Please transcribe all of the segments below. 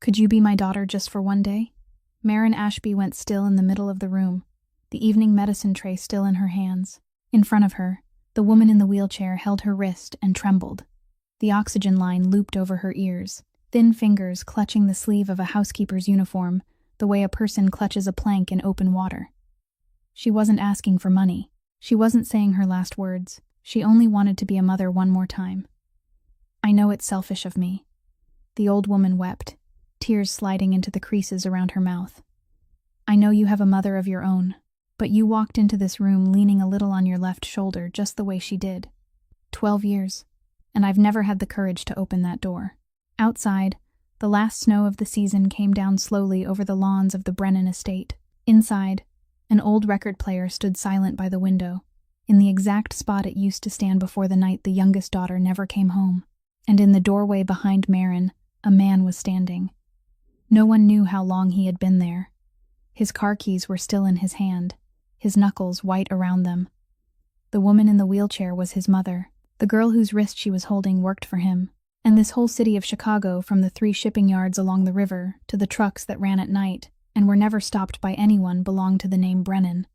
Could you be my daughter just for one day? Marin Ashby went still in the middle of the room, the evening medicine tray still in her hands. In front of her, the woman in the wheelchair held her wrist and trembled. The oxygen line looped over her ears, thin fingers clutching the sleeve of a housekeeper's uniform, the way a person clutches a plank in open water. She wasn't asking for money. She wasn't saying her last words. She only wanted to be a mother one more time. I know it's selfish of me. The old woman wept, tears sliding into the creases around her mouth. I know you have a mother of your own, but you walked into this room leaning a little on your left shoulder just the way she did. 12 years, and I've never had the courage to open that door. Outside, the last snow of the season came down slowly over the lawns of the Brennan estate. Inside, an old record player stood silent by the window, in the exact spot it used to stand before the night the youngest daughter never came home. And in the doorway behind Marin, a man was standing. No one knew how long he had been there. His car keys were still in his hand, his knuckles white around them. The woman in the wheelchair was his mother. The girl whose wrist she was holding worked for him. And this whole city of Chicago, from the 3 shipping yards along the river to the trucks that ran at night and were never stopped by anyone, belonged to the name Brennan.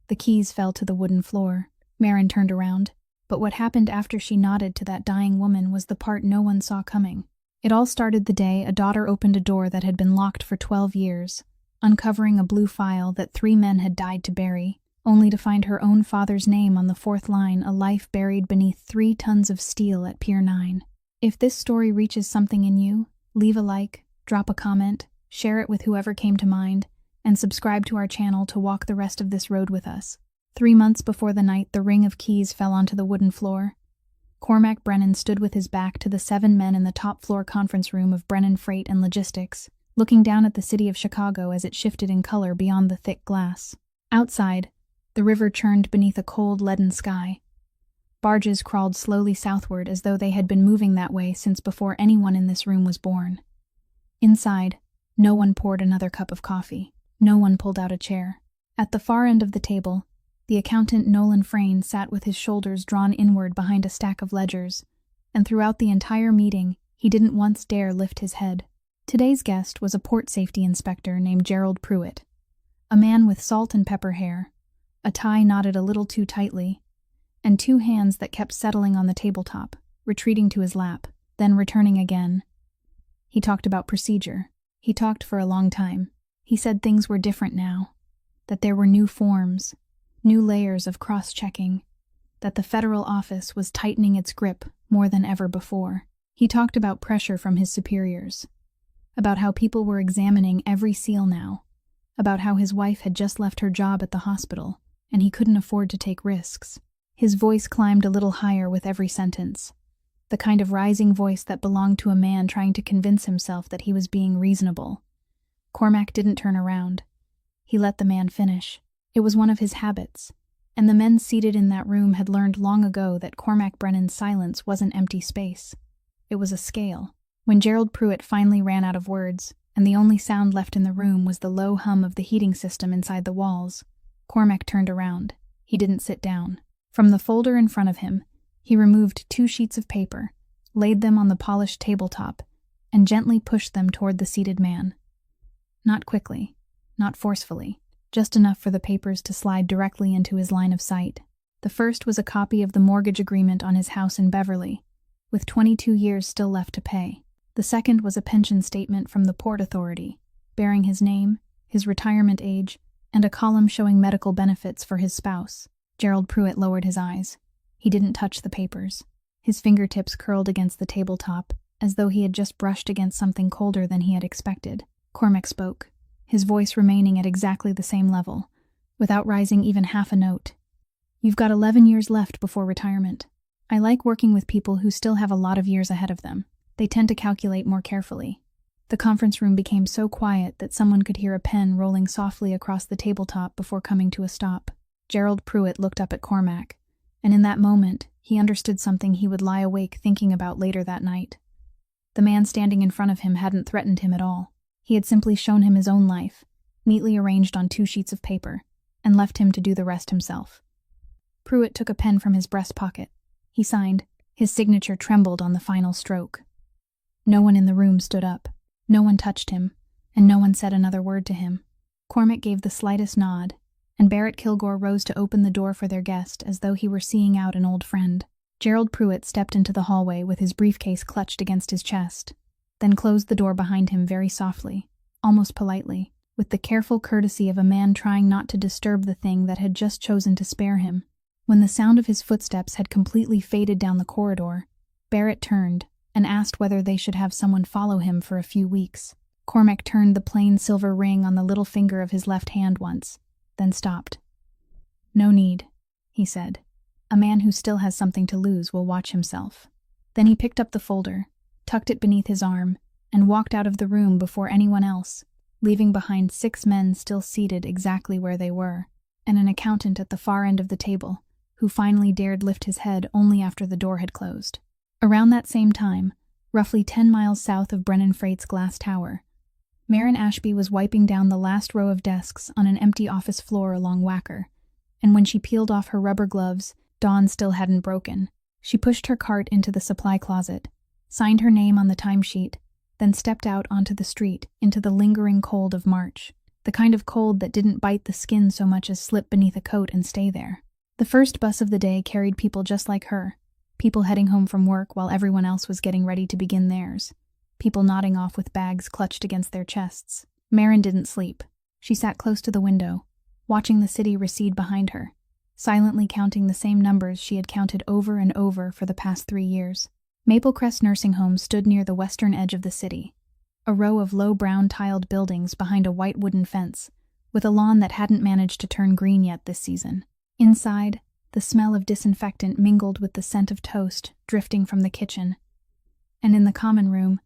The keys fell to the wooden floor. Marin turned around. But what happened after she nodded to that dying woman was the part no one saw coming. It all started the day a daughter opened a door that had been locked for 12 years, uncovering a blue file that 3 men had died to bury, only to find her own father's name on the 4th line, a life buried beneath 3 tons of steel at Pier 9. If this story reaches something in you, leave a like, drop a comment, share it with whoever came to mind, and subscribe to our channel to walk the rest of this road with us. 3 months before the night the ring of keys fell onto the wooden floor, Cormac Brennan stood with his back to the 7 men in the top-floor conference room of Brennan Freight and Logistics, looking down at the city of Chicago as it shifted in color beyond the thick glass. Outside, the river churned beneath a cold, leaden sky. Barges crawled slowly southward as though they had been moving that way since before anyone in this room was born. Inside, no one poured another cup of coffee. No one pulled out a chair. At the far end of the table, the accountant Nolan Frayne sat with his shoulders drawn inward behind a stack of ledgers, and throughout the entire meeting, he didn't once dare lift his head. Today's guest was a port safety inspector named Gerald Pruitt, a man with salt and pepper hair, a tie knotted a little too tightly, and 2 hands that kept settling on the tabletop, retreating to his lap, then returning again. He talked about procedure. He talked for a long time. He said things were different now, that there were new forms, new layers of cross-checking, that the federal office was tightening its grip more than ever before. He talked about pressure from his superiors, about how people were examining every seal now, about how his wife had just left her job at the hospital, and he couldn't afford to take risks. His voice climbed a little higher with every sentence, the kind of rising voice that belonged to a man trying to convince himself that he was being reasonable. Cormac didn't turn around. He let the man finish. It was one of his habits, and the men seated in that room had learned long ago that Cormac Brennan's silence wasn't empty space. It was a scale. When Gerald Pruitt finally ran out of words, and the only sound left in the room was the low hum of the heating system inside the walls, Cormac turned around. He didn't sit down. From the folder in front of him, he removed 2 sheets of paper, laid them on the polished tabletop, and gently pushed them toward the seated man. Not quickly, not forcefully, just enough for the papers to slide directly into his line of sight. The first was a copy of the mortgage agreement on his house in Beverly, with 22 years still left to pay. The second was a pension statement from the Port Authority, bearing his name, his retirement age, and a column showing medical benefits for his spouse. Gerald Pruitt lowered his eyes. He didn't touch the papers. His fingertips curled against the tabletop, as though he had just brushed against something colder than he had expected. Cormac spoke, his voice remaining at exactly the same level, without rising even half a note. You've got 11 years left before retirement. I like working with people who still have a lot of years ahead of them. They tend to calculate more carefully. The conference room became so quiet that someone could hear a pen rolling softly across the tabletop before coming to a stop. Gerald Pruitt looked up at Cormac, and in that moment, he understood something he would lie awake thinking about later that night. The man standing in front of him hadn't threatened him at all. He had simply shown him his own life, neatly arranged on 2 sheets of paper, and left him to do the rest himself. Pruitt took a pen from his breast pocket. He signed. His signature trembled on the final stroke. No one in the room stood up. No one touched him, and no one said another word to him. Cormac gave the slightest nod, and Barrett Kilgore rose to open the door for their guest as though he were seeing out an old friend. Gerald Pruitt stepped into the hallway with his briefcase clutched against his chest, then closed the door behind him very softly, almost politely, with the careful courtesy of a man trying not to disturb the thing that had just chosen to spare him. When the sound of his footsteps had completely faded down the corridor, Barrett turned and asked whether they should have someone follow him for a few weeks. Cormac turned the plain silver ring on the little finger of his left hand once, then stopped. "No need," he said. "A man who still has something to lose will watch himself." Then he picked up the folder, tucked it beneath his arm, and walked out of the room before anyone else, leaving behind 6 men still seated exactly where they were, and an accountant at the far end of the table, who finally dared lift his head only after the door had closed. Around that same time, roughly 10 miles south of Brennan Freight's glass tower, Marin Ashby was wiping down the last row of desks on an empty office floor along Wacker, and when she peeled off her rubber gloves, dawn still hadn't broken. She pushed her cart into the supply closet, signed her name on the timesheet, then stepped out onto the street into the lingering cold of March, the kind of cold that didn't bite the skin so much as slip beneath a coat and stay there. The first bus of the day carried people just like her, people heading home from work while everyone else was getting ready to begin theirs, people nodding off with bags clutched against their chests. Marin didn't sleep. She sat close to the window, watching the city recede behind her, silently counting the same numbers she had counted over and over for the past 3 years. Maple Crest Nursing Home stood near the western edge of the city, a row of low brown tiled buildings behind a white wooden fence, with a lawn that hadn't managed to turn green yet this season. Inside, the smell of disinfectant mingled with the scent of toast drifting from the kitchen. And in the common room,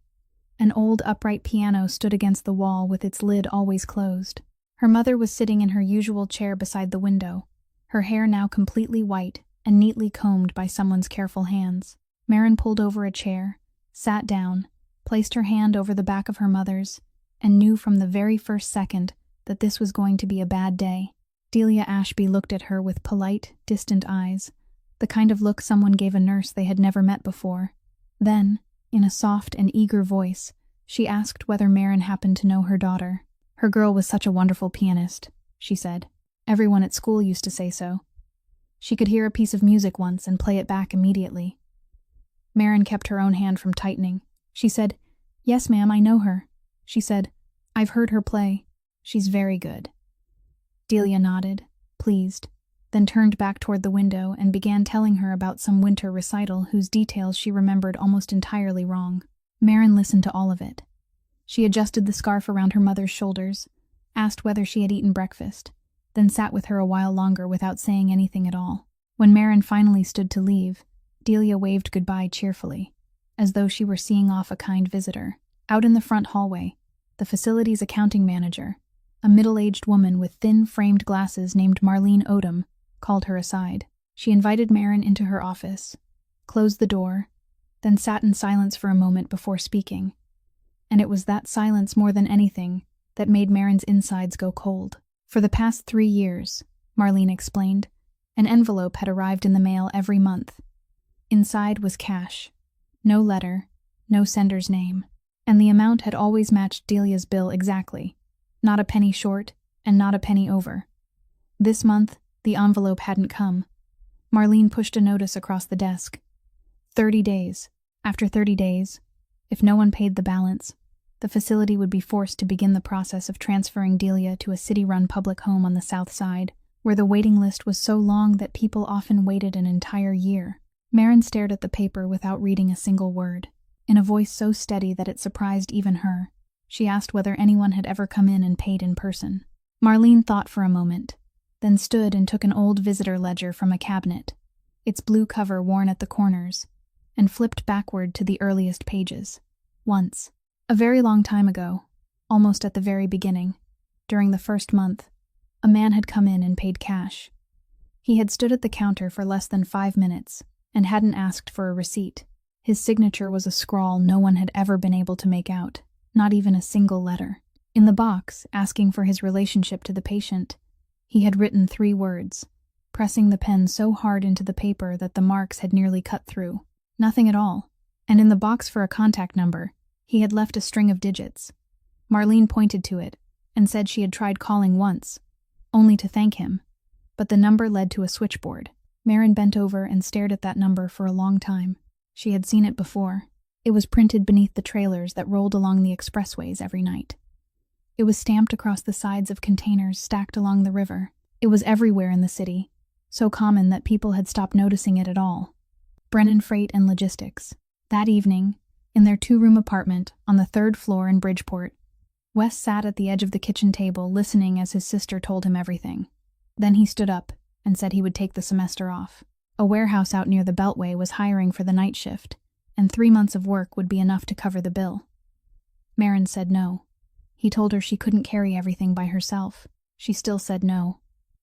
an old upright piano stood against the wall with its lid always closed. Her mother was sitting in her usual chair beside the window, her hair now completely white and neatly combed by someone's careful hands. Marin pulled over a chair, sat down, placed her hand over the back of her mother's, and knew from the very first second that this was going to be a bad day. Delia Ashby looked at her with polite, distant eyes, the kind of look someone gave a nurse they had never met before. Then, in a soft and eager voice, she asked whether Marin happened to know her daughter. "Her girl was such a wonderful pianist," she said. "Everyone at school used to say so. She could hear a piece of music once and play it back immediately." Marin kept her own hand from tightening. She said, "Yes, ma'am, I know her." She said, "I've heard her play. She's very good." Delia nodded, pleased, then turned back toward the window and began telling her about some winter recital whose details she remembered almost entirely wrong. Marin listened to all of it. She adjusted the scarf around her mother's shoulders, asked whether she had eaten breakfast, then sat with her a while longer without saying anything at all. When Marin finally stood to leave, Delia waved goodbye cheerfully, as though she were seeing off a kind visitor. Out in the front hallway, the facility's accounting manager, a middle-aged woman with thin framed glasses named Marlene Odom, called her aside. She invited Marin into her office, closed the door, then sat in silence for a moment before speaking. And it was that silence more than anything that made Marin's insides go cold. For the past 3 years, Marlene explained, an envelope had arrived in the mail every month. Inside was cash. No letter, no sender's name. And the amount had always matched Delia's bill exactly. Not a penny short, and not a penny over. This month, the envelope hadn't come. Marlene pushed a notice across the desk. 30 days. After 30 days, if no one paid the balance, the facility would be forced to begin the process of transferring Delia to a city-run public home on the south side, where the waiting list was so long that people often waited an entire year. Marin stared at the paper without reading a single word. In a voice so steady that it surprised even her, she asked whether anyone had ever come in and paid in person. Marlene thought for a moment, then stood and took an old visitor ledger from a cabinet, its blue cover worn at the corners, and flipped backward to the earliest pages. Once, a very long time ago, almost at the very beginning, during the first month, a man had come in and paid cash. He had stood at the counter for less than 5 minutes and hadn't asked for a receipt. His signature was a scrawl no one had ever been able to make out, not even a single letter. In the box, asking for his relationship to the patient, he had written 3 words, pressing the pen so hard into the paper that the marks had nearly cut through. Nothing at all. And in the box for a contact number, He had left a string of digits. Marlene pointed to it and said she had tried calling once, only to thank him, but the number led to a switchboard. Marin bent over and stared at that number for a long time. She had seen it before. It was printed beneath the trailers that rolled along the expressways every night. It was stamped across the sides of containers stacked along the river. It was everywhere in the city, so common that people had stopped noticing it at all. Brennan Freight and Logistics. That evening, in their 2-room apartment on the 3rd floor in Bridgeport, Wes sat at the edge of the kitchen table listening as his sister told him everything. Then he stood up and said he would take the semester off. A warehouse out near the Beltway was hiring for the night shift, and 3 months of work would be enough to cover the bill. Marin said no. He told her she couldn't carry everything by herself. She still said no,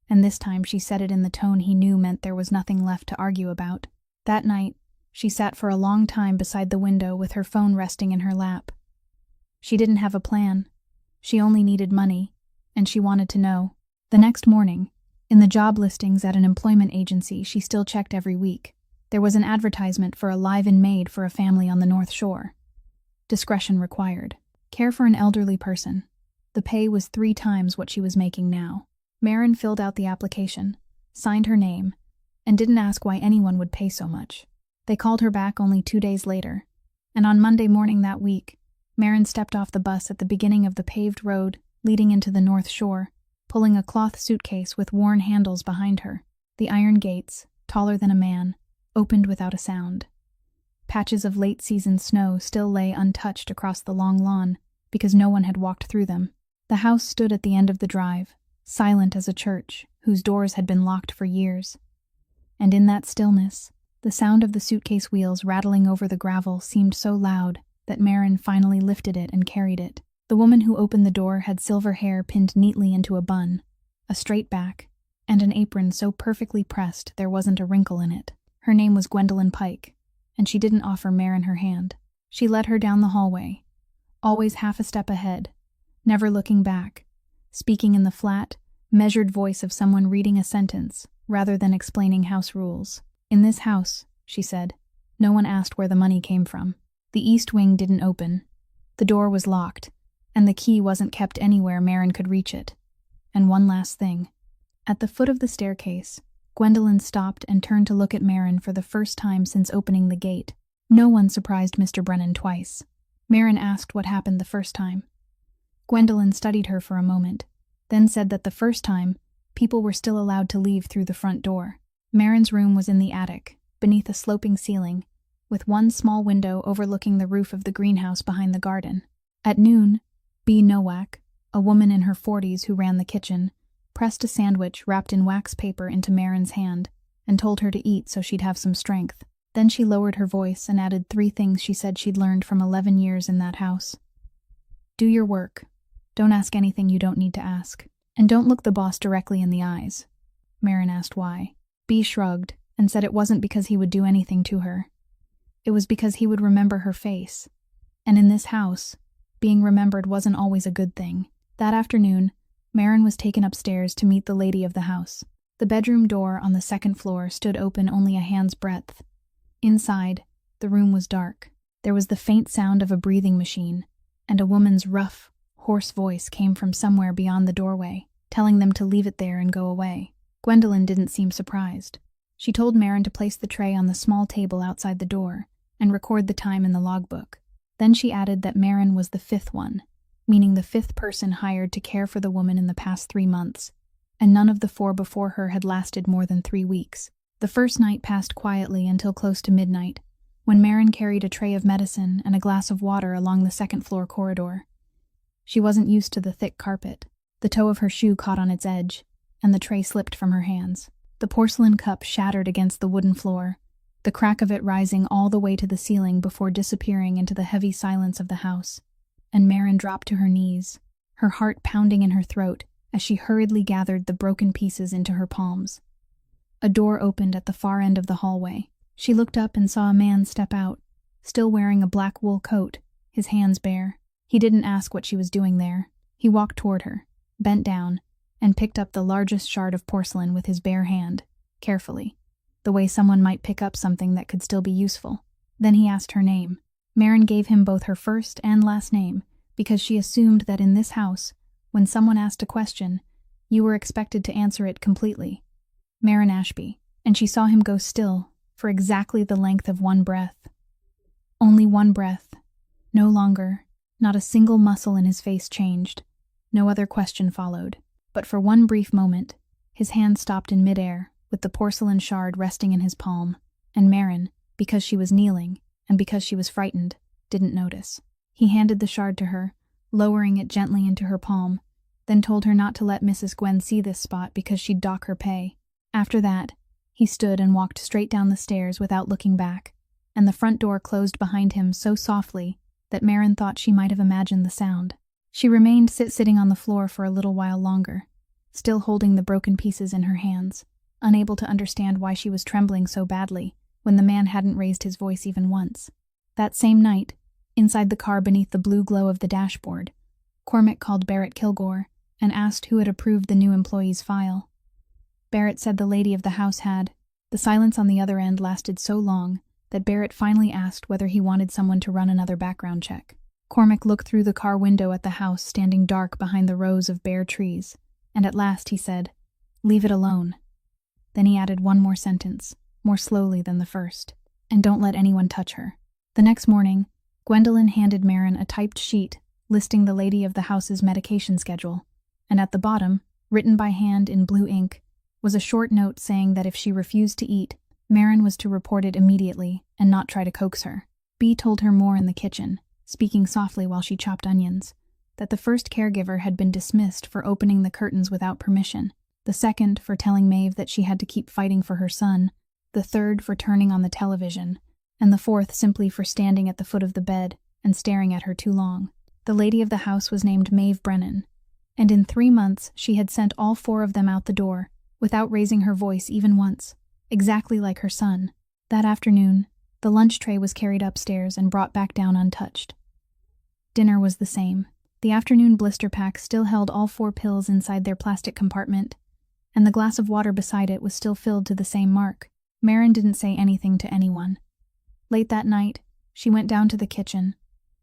and this time she said it in the tone he knew meant there was nothing left to argue about. That night, she sat for a long time beside the window with her phone resting in her lap. She didn't have a plan. She only needed money, and she wanted to know. The next morning, in the job listings at an employment agency she still checked every week, there was an advertisement for a live-in maid for a family on the North Shore. Discretion required. Care for an elderly person. The pay was 3 times what she was making now. Marin filled out the application, signed her name, and didn't ask why anyone would pay so much. They called her back only 2 days later, and on Monday morning that week, Marin stepped off the bus at the beginning of the paved road leading into the North Shore, pulling a cloth suitcase with worn handles behind her. The iron gates, taller than a man, opened without a sound. Patches of late-season snow still lay untouched across the long lawn because no one had walked through them. The house stood at the end of the drive, silent as a church whose doors had been locked for years. And in that stillness, the sound of the suitcase wheels rattling over the gravel seemed so loud that Marin finally lifted it and carried it. The woman who opened the door had silver hair pinned neatly into a bun, a straight back, and an apron so perfectly pressed there wasn't a wrinkle in it. Her name was Gwendolyn Pike, and she didn't offer Marin her hand. She led her down the hallway, always half a step ahead, never looking back, speaking in the flat, measured voice of someone reading a sentence rather than explaining house rules. "In this house," she said, "no one asked where the money came from. The east wing didn't open. The door was locked, and the key wasn't kept anywhere Marin could reach it. And one last thing." At the foot of the staircase, Gwendolyn stopped and turned to look at Marin for the first time since opening the gate. No one surprised Mr. Brennan twice. Marin asked what happened the first time. Gwendolyn studied her for a moment, then said that the first time, people were still allowed to leave through the front door. Marin's room was in the attic, beneath a sloping ceiling, with one small window overlooking the roof of the greenhouse behind the garden. At noon, B. Nowak, a woman in her 40s who ran the kitchen, pressed a sandwich wrapped in wax paper into Marin's hand and told her to eat so she'd have some strength. Then she lowered her voice and added 3 things she said she'd learned from 11 years in that house. "Do your work. Don't ask anything you don't need to ask. And don't look the boss directly in the eyes." Marin asked why. B shrugged and said it wasn't because he would do anything to her. It was because he would remember her face. And in this house, being remembered wasn't always a good thing. That afternoon, Marin was taken upstairs to meet the lady of the house. The bedroom door on the 2nd floor stood open only a hand's breadth. Inside, the room was dark. There was the faint sound of a breathing machine, and a woman's rough, hoarse voice came from somewhere beyond the doorway, telling them to leave it there and go away. Gwendolyn didn't seem surprised. She told Marin to place the tray on the small table outside the door and record the time in the logbook. Then she added that Marin was the 5th one, meaning the 5th person hired to care for the woman in the past 3 months, and none of the 4 before her had lasted more than 3 weeks. The first night passed quietly until close to midnight, when Marin carried a tray of medicine and a glass of water along the 2nd floor corridor. She wasn't used to the thick carpet. The toe of her shoe caught on its edge, and the tray slipped from her hands. The porcelain cup shattered against the wooden floor, the crack of it rising all the way to the ceiling before disappearing into the heavy silence of the house. And Marin dropped to her knees, her heart pounding in her throat as she hurriedly gathered the broken pieces into her palms. A door opened at the far end of the hallway. She looked up and saw a man step out, still wearing a black wool coat, his hands bare. He didn't ask what she was doing there. He walked toward her, bent down, and picked up the largest shard of porcelain with his bare hand, carefully, the way someone might pick up something that could still be useful. Then he asked her name. Marin gave him both her first and last name because she assumed that in this house, when someone asked a question, you were expected to answer it completely. Marin Ashby, and she saw him go still for exactly the length of one breath. Only one breath. No longer. Not a single muscle in his face changed. No other question followed. But for one brief moment, his hand stopped in midair, with the porcelain shard resting in his palm, and Marin, because she was kneeling, and because she was frightened, didn't notice. He handed the shard to her, lowering it gently into her palm, then told her not to let Mrs. Gwen see this spot because she'd dock her pay. After that, he stood and walked straight down the stairs without looking back, and the front door closed behind him so softly that Marin thought she might have imagined the sound. She remained sitting on the floor for a little while longer, still holding the broken pieces in her hands, unable to understand why she was trembling so badly when the man hadn't raised his voice even once. That same night, inside the car beneath the blue glow of the dashboard, Cormac called Barrett Kilgore and asked who had approved the new employee's file. Barrett said the lady of the house had. The silence on the other end lasted so long that Barrett finally asked whether he wanted someone to run another background check. Cormac looked through the car window at the house standing dark behind the rows of bare trees, and at last he said, "Leave it alone." Then he added one more sentence, more slowly than the first, "And don't let anyone touch her." The next morning, Gwendolyn handed Marin a typed sheet listing the lady of the house's medication schedule, and at the bottom, written by hand in blue ink, was a short note saying that if she refused to eat, Marin was to report it immediately and not try to coax her. Bea told her more in the kitchen, speaking softly while she chopped onions, that the first caregiver had been dismissed for opening the curtains without permission, the second for telling Maeve that she had to keep fighting for her son, the third for turning on the television, and the fourth simply for standing at the foot of the bed and staring at her too long. The lady of the house was named Maeve Brennan, and in 3 months she had sent all 4 of them out the door, without raising her voice even once, exactly like her son. That afternoon, the lunch tray was carried upstairs and brought back down untouched. Dinner was the same. The afternoon blister pack still held all 4 pills inside their plastic compartment, and the glass of water beside it was still filled to the same mark. Marin didn't say anything to anyone. Late that night, she went down to the kitchen,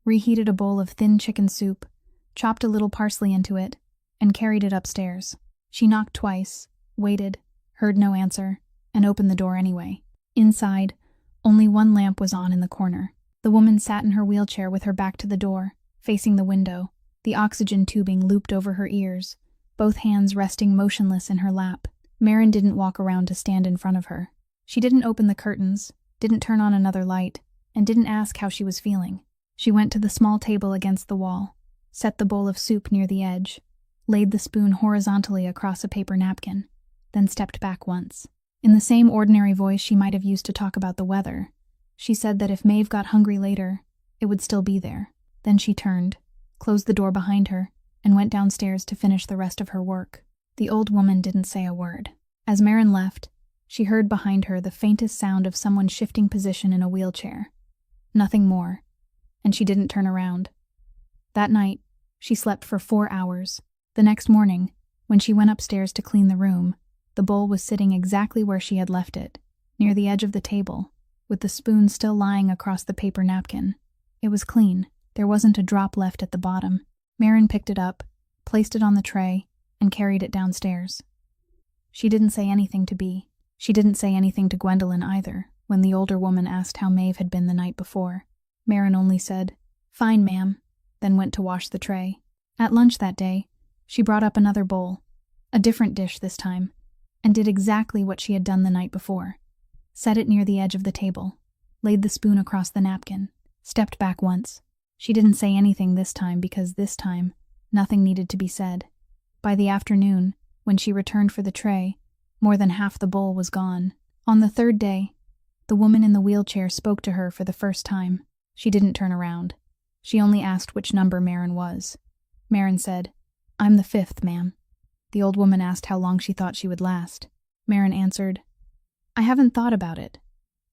reheated a bowl of thin chicken soup, chopped a little parsley into it, and carried it upstairs. She knocked twice, waited, heard no answer, and opened the door anyway. Inside, only one lamp was on in the corner. The woman sat in her wheelchair with her back to the door, facing the window, the oxygen tubing looped over her ears, both hands resting motionless in her lap. Marin didn't walk around to stand in front of her. She didn't open the curtains, didn't turn on another light, and didn't ask how she was feeling. She went to the small table against the wall, set the bowl of soup near the edge, laid the spoon horizontally across a paper napkin, then stepped back once. In the same ordinary voice she might have used to talk about the weather, she said that if Maeve got hungry later, it would still be there. Then she turned, closed the door behind her, and went downstairs to finish the rest of her work. The old woman didn't say a word. As Marin left, she heard behind her the faintest sound of someone shifting position in a wheelchair. Nothing more, and she didn't turn around. That night, she slept for 4 hours. The next morning, when she went upstairs to clean the room, the bowl was sitting exactly where she had left it, near the edge of the table, with the spoon still lying across the paper napkin. It was clean. There wasn't a drop left at the bottom. Marin picked it up, placed it on the tray, and carried it downstairs. She didn't say anything to Bea. She didn't say anything to Gwendolyn either, when the older woman asked how Maeve had been the night before. Marin only said, "Fine, ma'am," then went to wash the tray. At lunch that day, she brought up another bowl, a different dish this time, and did exactly what she had done the night before. Set it near the edge of the table, laid the spoon across the napkin, stepped back once. She didn't say anything this time because this time, nothing needed to be said. By the afternoon, when she returned for the tray, more than half the bowl was gone. On the third day, the woman in the wheelchair spoke to her for the first time. She didn't turn around. She only asked which number Marin was. Marin said, "I'm the 5th, ma'am." The old woman asked how long she thought she would last. Marin answered, "I haven't thought about it.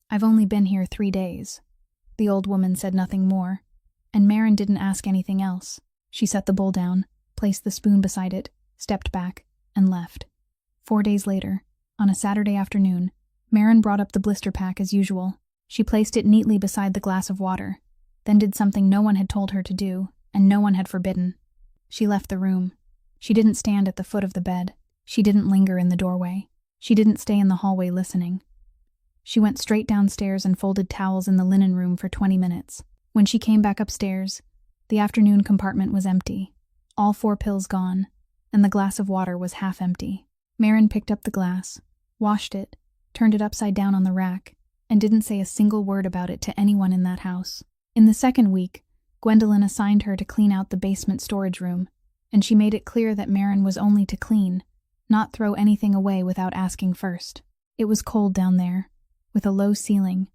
I've only been here 3 days." The old woman said nothing more, and Marin didn't ask anything else. She set the bowl down, placed the spoon beside it, stepped back, and left. 4 days later, on a Saturday afternoon, Marin brought up the blister pack as usual. She placed it neatly beside the glass of water, then did something no one had told her to do, and no one had forbidden. She left the room. She didn't stand at the foot of the bed. She didn't linger in the doorway. She didn't stay in the hallway listening. She went straight downstairs and folded towels in the linen room for 20 minutes. When she came back upstairs, the afternoon compartment was empty, all 4 pills gone, and the glass of water was half empty. Marin picked up the glass, washed it, turned it upside down on the rack, and didn't say a single word about it to anyone in that house. In the second week, Gwendolyn assigned her to clean out the basement storage room, and she made it clear that Marin was only to clean, not throw anything away without asking first. It was cold down there, with a low ceiling,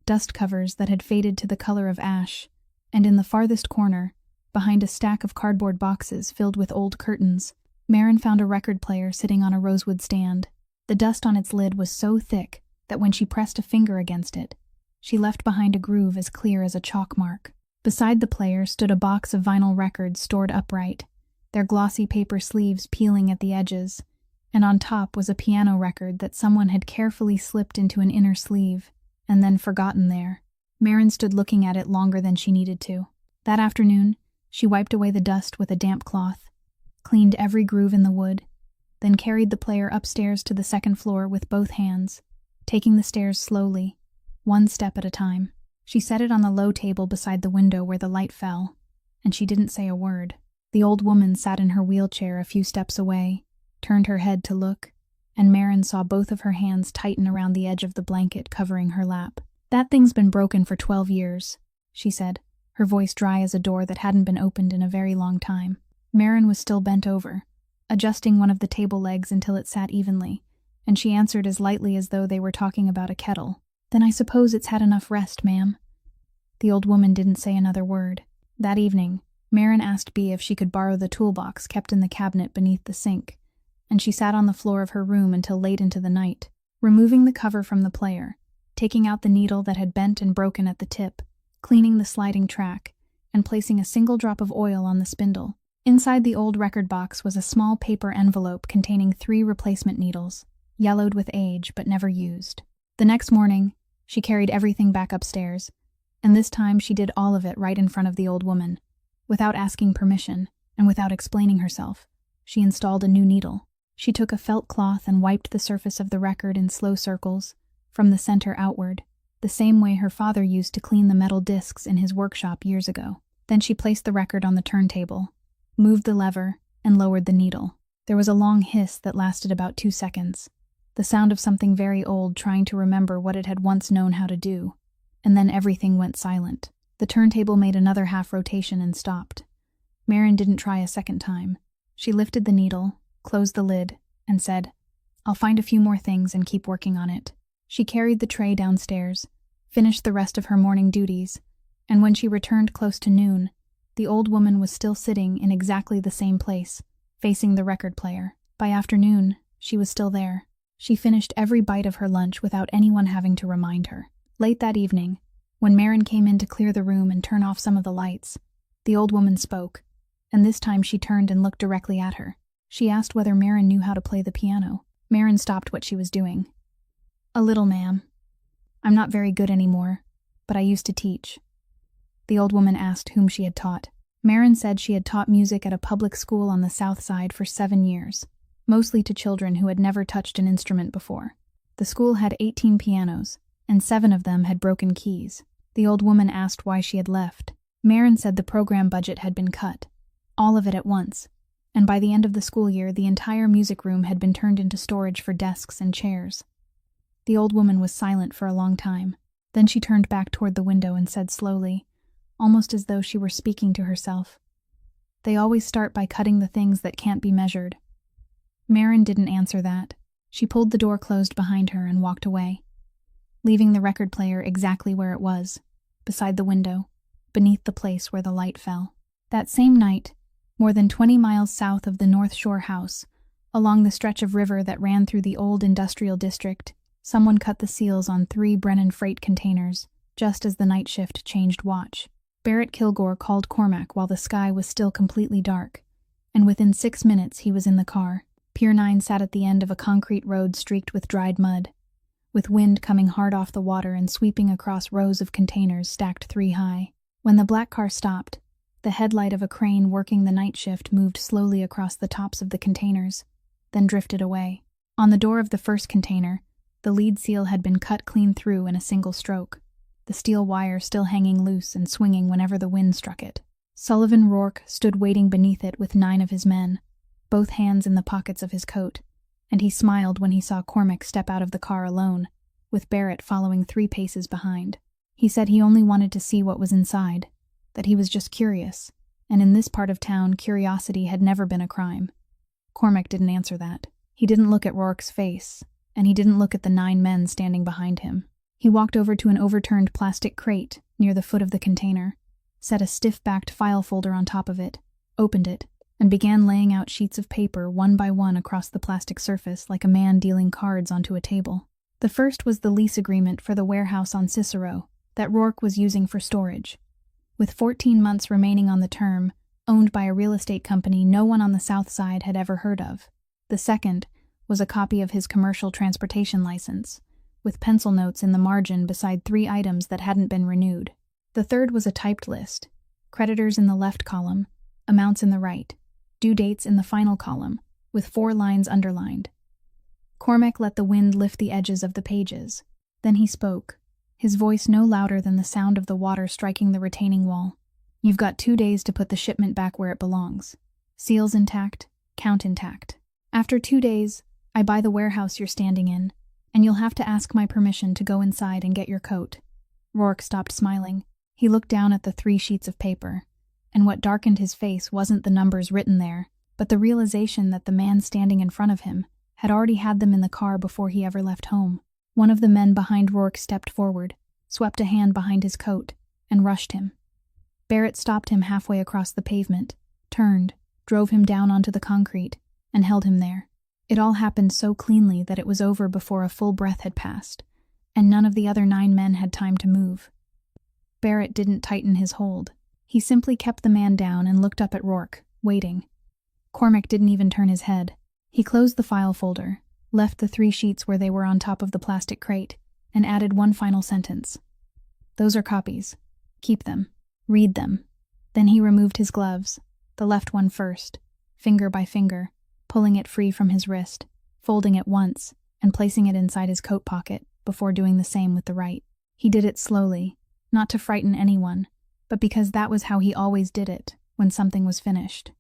dust covers that had faded to the color of ash, and in the farthest corner, behind a stack of cardboard boxes filled with old curtains, Marin found a record player sitting on a rosewood stand. The dust on its lid was so thick that when she pressed a finger against it, she left behind a groove as clear as a chalk mark. Beside the player stood a box of vinyl records stored upright, their glossy paper sleeves peeling at the edges, and on top was a piano record that someone had carefully slipped into an inner sleeve and then forgotten there. Marin stood looking at it longer than she needed to. That afternoon, she wiped away the dust with a damp cloth, cleaned every groove in the wood, then carried the player upstairs to the second floor with both hands, taking the stairs slowly, one step at a time. She set it on the low table beside the window where the light fell, and she didn't say a word. The old woman sat in her wheelchair a few steps away, turned her head to look, and Marin saw both of her hands tighten around the edge of the blanket covering her lap. "That thing's been broken for 12 years, she said, her voice dry as a door that hadn't been opened in a very long time. Marin was still bent over, adjusting one of the table legs until it sat evenly, and she answered as lightly as though they were talking about a kettle. "Then I suppose it's had enough rest, ma'am." The old woman didn't say another word. That evening, Marin asked Bea if she could borrow the toolbox kept in the cabinet beneath the sink, and she sat on the floor of her room until late into the night, removing the cover from the player, taking out the needle that had bent and broken at the tip, cleaning the sliding track, and placing a single drop of oil on the spindle. Inside the old record box was a small paper envelope containing 3 replacement needles, yellowed with age but never used. The next morning, she carried everything back upstairs, and this time she did all of it right in front of the old woman. Without asking permission, and without explaining herself, she installed a new needle. She took a felt cloth and wiped the surface of the record in slow circles, from the center outward, the same way her father used to clean the metal discs in his workshop years ago. Then she placed the record on the turntable, moved the lever, and lowered the needle. There was a long hiss that lasted about 2 seconds, the sound of something very old trying to remember what it had once known how to do, and then everything went silent. The turntable made another half rotation and stopped. Marin didn't try a second time. She lifted the needle, closed the lid, and said, "I'll find a few more things and keep working on it." She carried the tray downstairs, finished the rest of her morning duties, and when she returned close to noon, the old woman was still sitting in exactly the same place, facing the record player. By afternoon, she was still there. She finished every bite of her lunch without anyone having to remind her. Late that evening, when Marin came in to clear the room and turn off some of the lights, the old woman spoke, and this time she turned and looked directly at her. She asked whether Marin knew how to play the piano. Marin stopped what she was doing. "A little, ma'am. I'm not very good anymore, but I used to teach." The old woman asked whom she had taught. Marin said she had taught music at a public school on the south side for 7 years, mostly to children who had never touched an instrument before. The school had 18 pianos, and 7 of them had broken keys. The old woman asked why she had left. Marin said the program budget had been cut, all of it at once, and by the end of the school year the entire music room had been turned into storage for desks and chairs. The old woman was silent for a long time. Then she turned back toward the window and said slowly, almost as though she were speaking to herself, "They always start by cutting the things that can't be measured." Marin didn't answer that. She pulled the door closed behind her and walked away, leaving the record player exactly where it was, beside the window, beneath the place where the light fell. That same night, more than 20 miles south of the North Shore house, along the stretch of river that ran through the old industrial district, someone cut the seals on 3 Brennan freight containers, just as the night shift changed watch. Barrett Kilgore called Cormac while the sky was still completely dark, and within 6 minutes he was in the car. Pier 9 sat at the end of a concrete road streaked with dried mud, with wind coming hard off the water and sweeping across rows of containers stacked 3 high. When the black car stopped, the headlight of a crane working the night shift moved slowly across the tops of the containers, then drifted away. On the door of the first container, the lead seal had been cut clean through in a single stroke, the steel wire still hanging loose and swinging whenever the wind struck it. Sullivan Rourke stood waiting beneath it with 9 of his men, both hands in the pockets of his coat, and he smiled when he saw Cormac step out of the car alone, with Barrett following 3 paces behind. He said he only wanted to see what was inside, that he was just curious, and in this part of town curiosity had never been a crime. Cormac didn't answer that. He didn't look at Rourke's face, and he didn't look at the 9 men standing behind him. He walked over to an overturned plastic crate near the foot of the container, set a stiff-backed file folder on top of it, opened it, and began laying out sheets of paper one by one across the plastic surface like a man dealing cards onto a table. The first was the lease agreement for the warehouse on Cicero that Rourke was using for storage. With 14 months remaining on the term, owned by a real estate company no one on the South Side had ever heard of. The second was a copy of his commercial transportation license, with pencil notes in the margin beside 3 items that hadn't been renewed. The third was a typed list, creditors in the left column, amounts in the right, due dates in the final column, with 4 lines underlined. Cormac let the wind lift the edges of the pages. Then he spoke, his voice no louder than the sound of the water striking the retaining wall. You've got 2 days to put the shipment back where it belongs. Seals intact, count intact. After 2 days, I buy the warehouse you're standing in, and you'll have to ask my permission to go inside and get your coat. Rourke stopped smiling. He looked down at the 3 sheets of paper, and what darkened his face wasn't the numbers written there, but the realization that the man standing in front of him had already had them in the car before he ever left home. One of the men behind Rourke stepped forward, swept a hand behind his coat, and rushed him. Barrett stopped him halfway across the pavement, turned, drove him down onto the concrete, and held him there. It all happened so cleanly that it was over before a full breath had passed, and none of the other 9 men had time to move. Barrett didn't tighten his hold. He simply kept the man down and looked up at Rourke, waiting. Cormac didn't even turn his head. He closed the file folder, left the 3 sheets where they were on top of the plastic crate, and added one final sentence. Those are copies. Keep them. Read them. Then he removed his gloves, the left one first, finger by finger, pulling it free from his wrist, folding it once, and placing it inside his coat pocket before doing the same with the right. He did it slowly, not to frighten anyone, but because that was how he always did it when something was finished.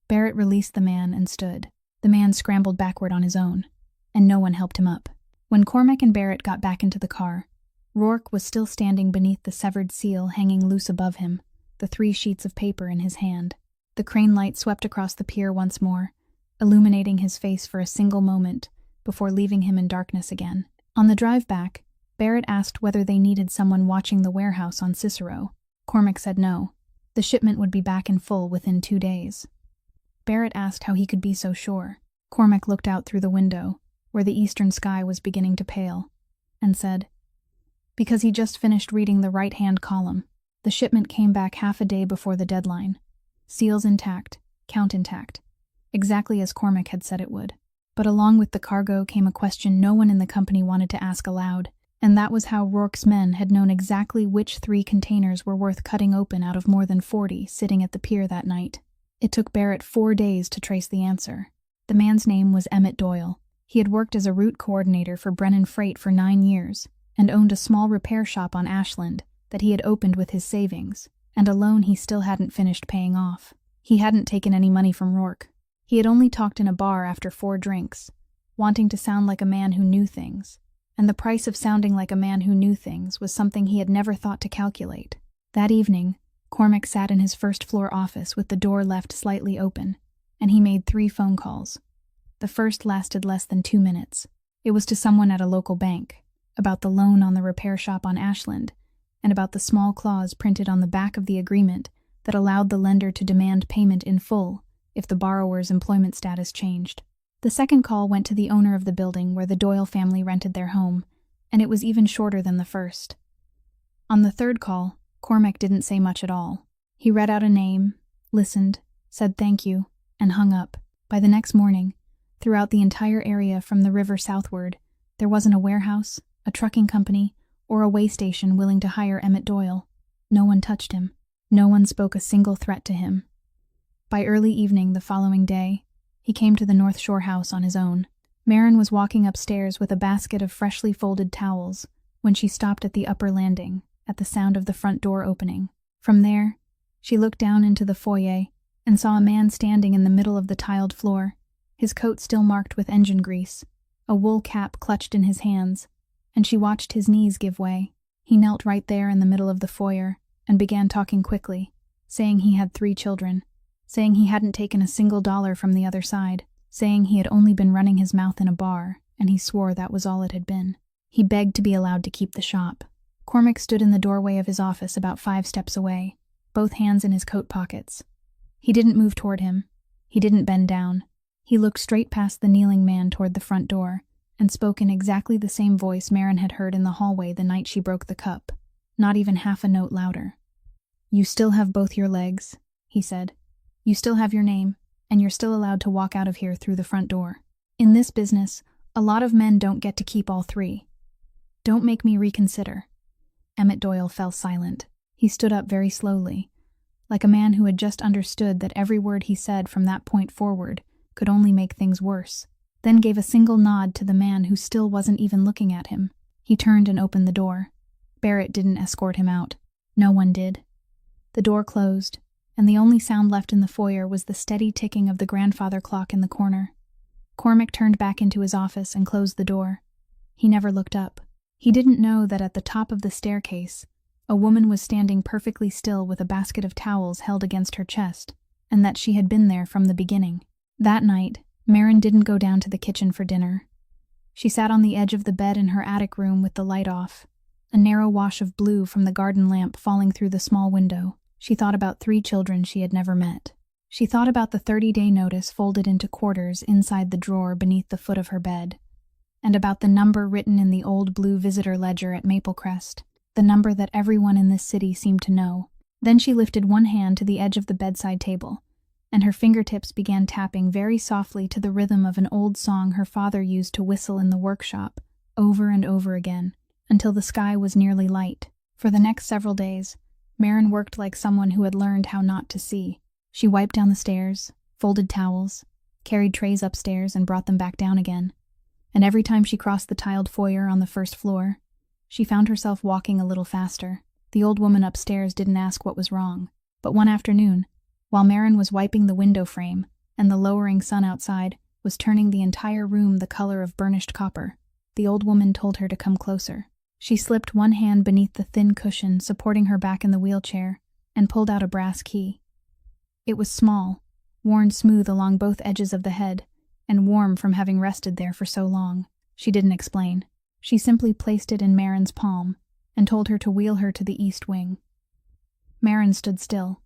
Barrett released the man and stood. The man scrambled backward on his own, and no one helped him up. When Cormac and Barrett got back into the car, Rourke was still standing beneath the severed seal hanging loose above him, the 3 sheets of paper in his hand. The crane light swept across the pier once more, illuminating his face for a single moment before leaving him in darkness again. On the drive back, Barrett asked whether they needed someone watching the warehouse on Cicero. Cormac said no. The shipment would be back in full within 2 days. Barrett asked how he could be so sure. Cormac looked out through the window, where the eastern sky was beginning to pale, and said, because he just finished reading the right-hand column. The shipment came back half a day before the deadline. Seals intact, count intact, exactly as Cormac had said it would. But along with the cargo came a question no one in the company wanted to ask aloud, and that was how Rourke's men had known exactly which 3 containers were worth cutting open out of more than 40 sitting at the pier that night. It took Barrett 4 days to trace the answer. The man's name was Emmett Doyle. He had worked as a route coordinator for Brennan Freight for 9 years, and owned a small repair shop on Ashland that he had opened with his savings, and a loan he still hadn't finished paying off. He hadn't taken any money from Rourke. He had only talked in a bar after 4 drinks, wanting to sound like a man who knew things, and the price of sounding like a man who knew things was something he had never thought to calculate. That evening, Cormac sat in his first-floor office with the door left slightly open, and he made 3 phone calls. The first lasted less than 2 minutes. It was to someone at a local bank, about the loan on the repair shop on Ashland, and about the small clause printed on the back of the agreement that allowed the lender to demand payment in full if the borrower's employment status changed. The second call went to the owner of the building where the Doyle family rented their home, and it was even shorter than the first. On the third call, Cormac didn't say much at all. He read out a name, listened, said thank you, and hung up. By the next morning, throughout the entire area from the river southward, there wasn't a warehouse, a trucking company, or a way station willing to hire Emmett Doyle. No one touched him. No one spoke a single threat to him. By early evening the following day, he came to the North Shore house on his own. Marin was walking upstairs with a basket of freshly folded towels when she stopped at the upper landing, at the sound of the front door opening. From there, she looked down into the foyer and saw a man standing in the middle of the tiled floor, his coat still marked with engine grease, a wool cap clutched in his hands, and she watched his knees give way. He knelt right there in the middle of the foyer and began talking quickly, saying he had 3 children, saying he hadn't taken a single dollar from the other side, saying he had only been running his mouth in a bar, and he swore that was all it had been. He begged to be allowed to keep the shop. Cormac stood in the doorway of his office about 5 steps away, both hands in his coat pockets. He didn't move toward him. He didn't bend down. He looked straight past the kneeling man toward the front door, and spoke in exactly the same voice Marin had heard in the hallway the night she broke the cup, not even half a note louder. "You still have both your legs," he said. "You still have your name, and you're still allowed to walk out of here through the front door. In this business, a lot of men don't get to keep all 3. Don't make me reconsider." Emmett Doyle fell silent. He stood up very slowly, like a man who had just understood that every word he said from that point forward could only make things worse, then gave a single nod to the man who still wasn't even looking at him. He turned and opened the door. Barrett didn't escort him out. No one did. The door closed, and the only sound left in the foyer was the steady ticking of the grandfather clock in the corner. Cormac turned back into his office and closed the door. He never looked up. He didn't know that at the top of the staircase, a woman was standing perfectly still with a basket of towels held against her chest, and that she had been there from the beginning. That night, Marin didn't go down to the kitchen for dinner. She sat on the edge of the bed in her attic room with the light off, a narrow wash of blue from the garden lamp falling through the small window. She thought about 3 children she had never met. She thought about the 30-day notice folded into quarters inside the drawer beneath the foot of her bed, and about the number written in the old blue visitor ledger at Maplecrest, the number that everyone in this city seemed to know. Then she lifted one hand to the edge of the bedside table, and her fingertips began tapping very softly to the rhythm of an old song her father used to whistle in the workshop, over and over again, until the sky was nearly light. For the next several days, Marin worked like someone who had learned how not to see. She wiped down the stairs, folded towels, carried trays upstairs and brought them back down again. And every time she crossed the tiled foyer on the first floor, she found herself walking a little faster. The old woman upstairs didn't ask what was wrong. But one afternoon, while Marin was wiping the window frame and the lowering sun outside was turning the entire room the color of burnished copper, the old woman told her to come closer. She slipped one hand beneath the thin cushion supporting her back in the wheelchair and pulled out a brass key. It was small, worn smooth along both edges of the head, and warm from having rested there for so long. She didn't explain. She simply placed it in Marin's palm and told her to wheel her to the east wing. Marin stood still.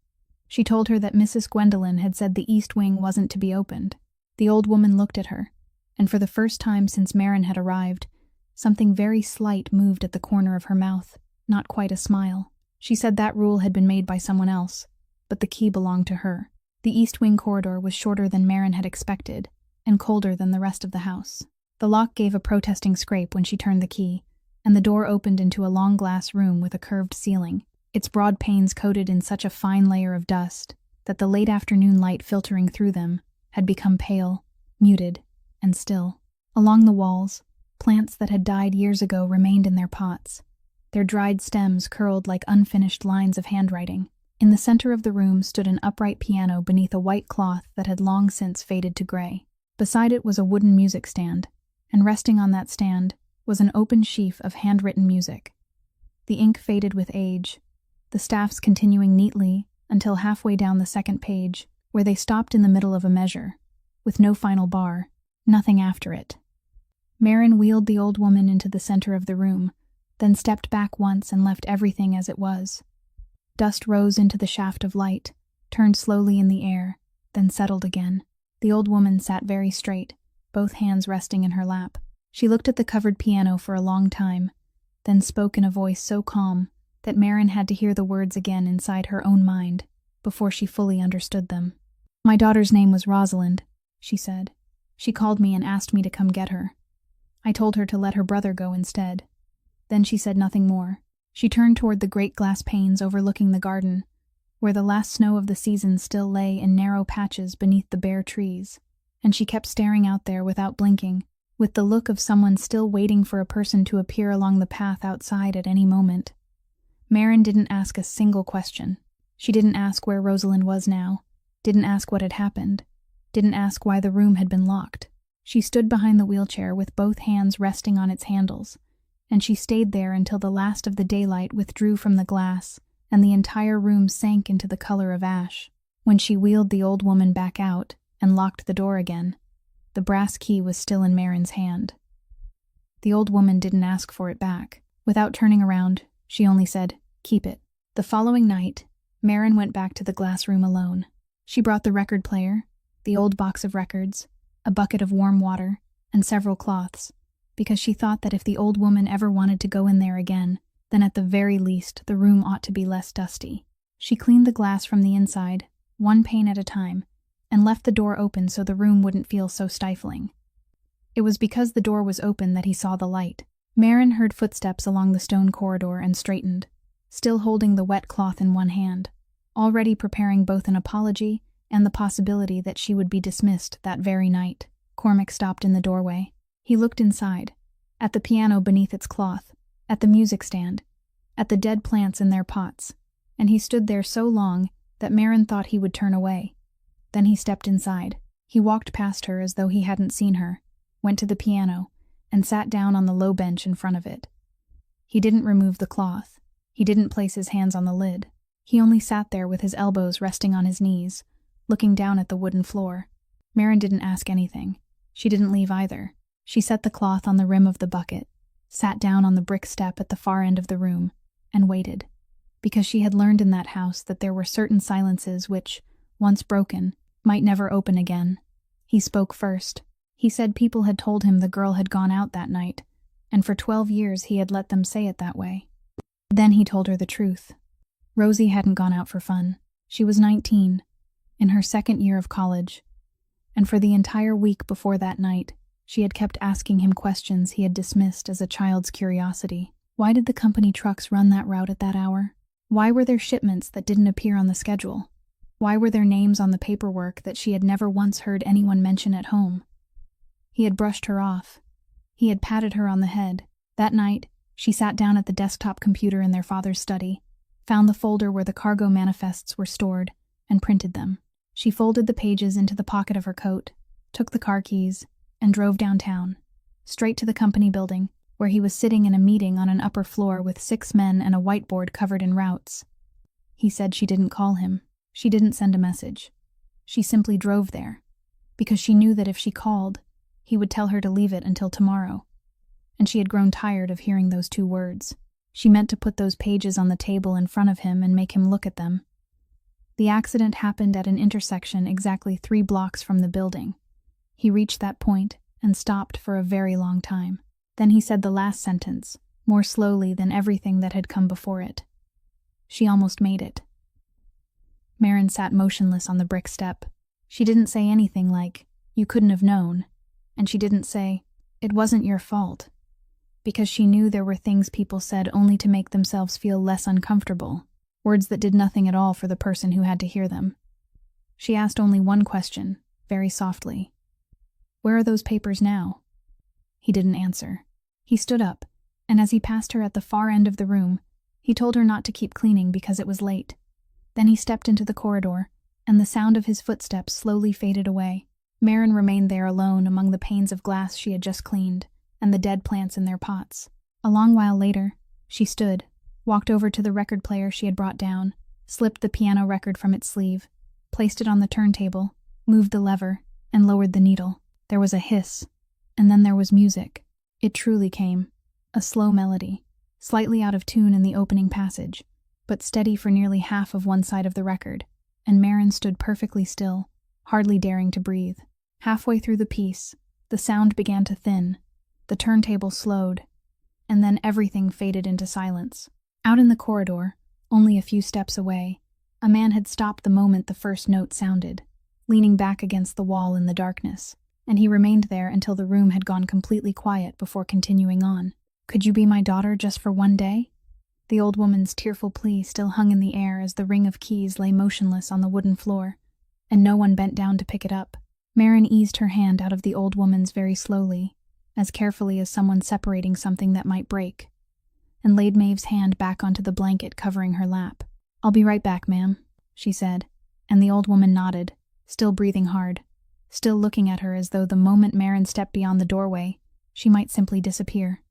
She told her that Mrs. Gwendolyn had said the east wing wasn't to be opened. The old woman looked at her, and for the first time since Marin had arrived, something very slight moved at the corner of her mouth, not quite a smile. She said that rule had been made by someone else, but the key belonged to her. The east wing corridor was shorter than Marin had expected, and colder than the rest of the house. The lock gave a protesting scrape when she turned the key, and the door opened into a long glass room with a curved ceiling, its broad panes coated in such a fine layer of dust that the late afternoon light filtering through them had become pale, muted, and still. Along the walls, plants that had died years ago remained in their pots, their dried stems curled like unfinished lines of handwriting. In the center of the room stood an upright piano beneath a white cloth that had long since faded to gray. Beside it was a wooden music stand, and resting on that stand was an open sheaf of handwritten music. The ink faded with age, the staffs continuing neatly until halfway down the second page, where they stopped in the middle of a measure, with no final bar, nothing after it. Marin wheeled the old woman into the center of the room, then stepped back once and left everything as it was. Dust rose into the shaft of light, turned slowly in the air, then settled again. The old woman sat very straight, both hands resting in her lap. She looked at the covered piano for a long time, then spoke in a voice so calm that Marin had to hear the words again inside her own mind before she fully understood them. "My daughter's name was Rosalind," she said. "She called me and asked me to come get her. I told her to let her brother go instead. Then she said nothing more. She turned toward the great glass panes overlooking the garden, where the last snow of the season still lay in narrow patches beneath the bare trees, and she kept staring out there without blinking, with the look of someone still waiting for a person to appear along the path outside at any moment. Marin didn't ask a single question. She didn't ask where Rosalind was now, didn't ask what had happened, didn't ask why the room had been locked. She stood behind the wheelchair with both hands resting on its handles, and she stayed there until the last of the daylight withdrew from the glass and the entire room sank into the color of ash. When she wheeled the old woman back out and locked the door again, the brass key was still in Marin's hand. The old woman didn't ask for it back. Without turning around, she only said, "Keep it." The following night, Marin went back to the glass room alone. She brought the record player, the old box of records, a bucket of warm water, and several cloths, because she thought that if the old woman ever wanted to go in there again, then at the very least the room ought to be less dusty. She cleaned the glass from the inside, one pane at a time, and left the door open so the room wouldn't feel so stifling. It was because the door was open that he saw the light. Marin heard footsteps along the stone corridor and straightened, still holding the wet cloth in one hand, already preparing both an apology and the possibility that she would be dismissed that very night. Cormac stopped in the doorway. He looked inside, at the piano beneath its cloth, at the music stand, at the dead plants in their pots, and he stood there so long that Marin thought he would turn away. Then he stepped inside. He walked past her as though he hadn't seen her, went to the piano, and sat down on the low bench in front of it. He didn't remove the cloth. He didn't place his hands on the lid. He only sat there with his elbows resting on his knees, looking down at the wooden floor. Marin didn't ask anything. She didn't leave either. She set the cloth on the rim of the bucket, sat down on the brick step at the far end of the room, and waited, because she had learned in that house that there were certain silences which, once broken, might never open again. He spoke first. He said people had told him the girl had gone out that night, and for 12 years he had let them say it that way. Then he told her the truth. Rosie hadn't gone out for fun. She was 19, in her second year of college, and for the entire week before that night, she had kept asking him questions he had dismissed as a child's curiosity. Why did the company trucks run that route at that hour? Why were there shipments that didn't appear on the schedule? Why were there names on the paperwork that she had never once heard anyone mention at home? He had brushed her off. He had patted her on the head. That night, she sat down at the desktop computer in their father's study, found the folder where the cargo manifests were stored, and printed them. She folded the pages into the pocket of her coat, took the car keys, and drove downtown, straight to the company building, where he was sitting in a meeting on an upper floor with 6 men and a whiteboard covered in routes. He said she didn't call him. She didn't send a message. She simply drove there, because she knew that if she called, he would tell her to leave it until tomorrow. And she had grown tired of hearing those 2 words. She meant to put those pages on the table in front of him and make him look at them. The accident happened at an intersection exactly 3 blocks from the building. He reached that point and stopped for a very long time. Then he said the last sentence, more slowly than everything that had come before it. She almost made it. Marin sat motionless on the brick step. She didn't say anything like, "You couldn't have known," and she didn't say, "It wasn't your fault," because she knew there were things people said only to make themselves feel less uncomfortable, words that did nothing at all for the person who had to hear them. She asked only one question, very softly. "Where are those papers now?" He didn't answer. He stood up, and as he passed her at the far end of the room, he told her not to keep cleaning because it was late. Then he stepped into the corridor, and the sound of his footsteps slowly faded away. Marin remained there alone among the panes of glass she had just cleaned, and the dead plants in their pots. A long while later, she stood, walked over to the record player she had brought down, slipped the piano record from its sleeve, placed it on the turntable, moved the lever, and lowered the needle. There was a hiss, and then there was music. It truly came, a slow melody, slightly out of tune in the opening passage, but steady for nearly half of one side of the record, and Marin stood perfectly still, hardly daring to breathe. Halfway through the piece, the sound began to thin, the turntable slowed, and then everything faded into silence. Out in the corridor, only a few steps away, a man had stopped the moment the first note sounded, leaning back against the wall in the darkness, and he remained there until the room had gone completely quiet before continuing on. "Could you be my daughter just for one day?" The old woman's tearful plea still hung in the air as the ring of keys lay motionless on the wooden floor, and no one bent down to pick it up. Marin eased her hand out of the old woman's very slowly, as carefully as someone separating something that might break, and laid Maeve's hand back onto the blanket covering her lap. "I'll be right back, ma'am," she said, and the old woman nodded, still breathing hard, still looking at her as though the moment Marin stepped beyond the doorway, she might simply disappear.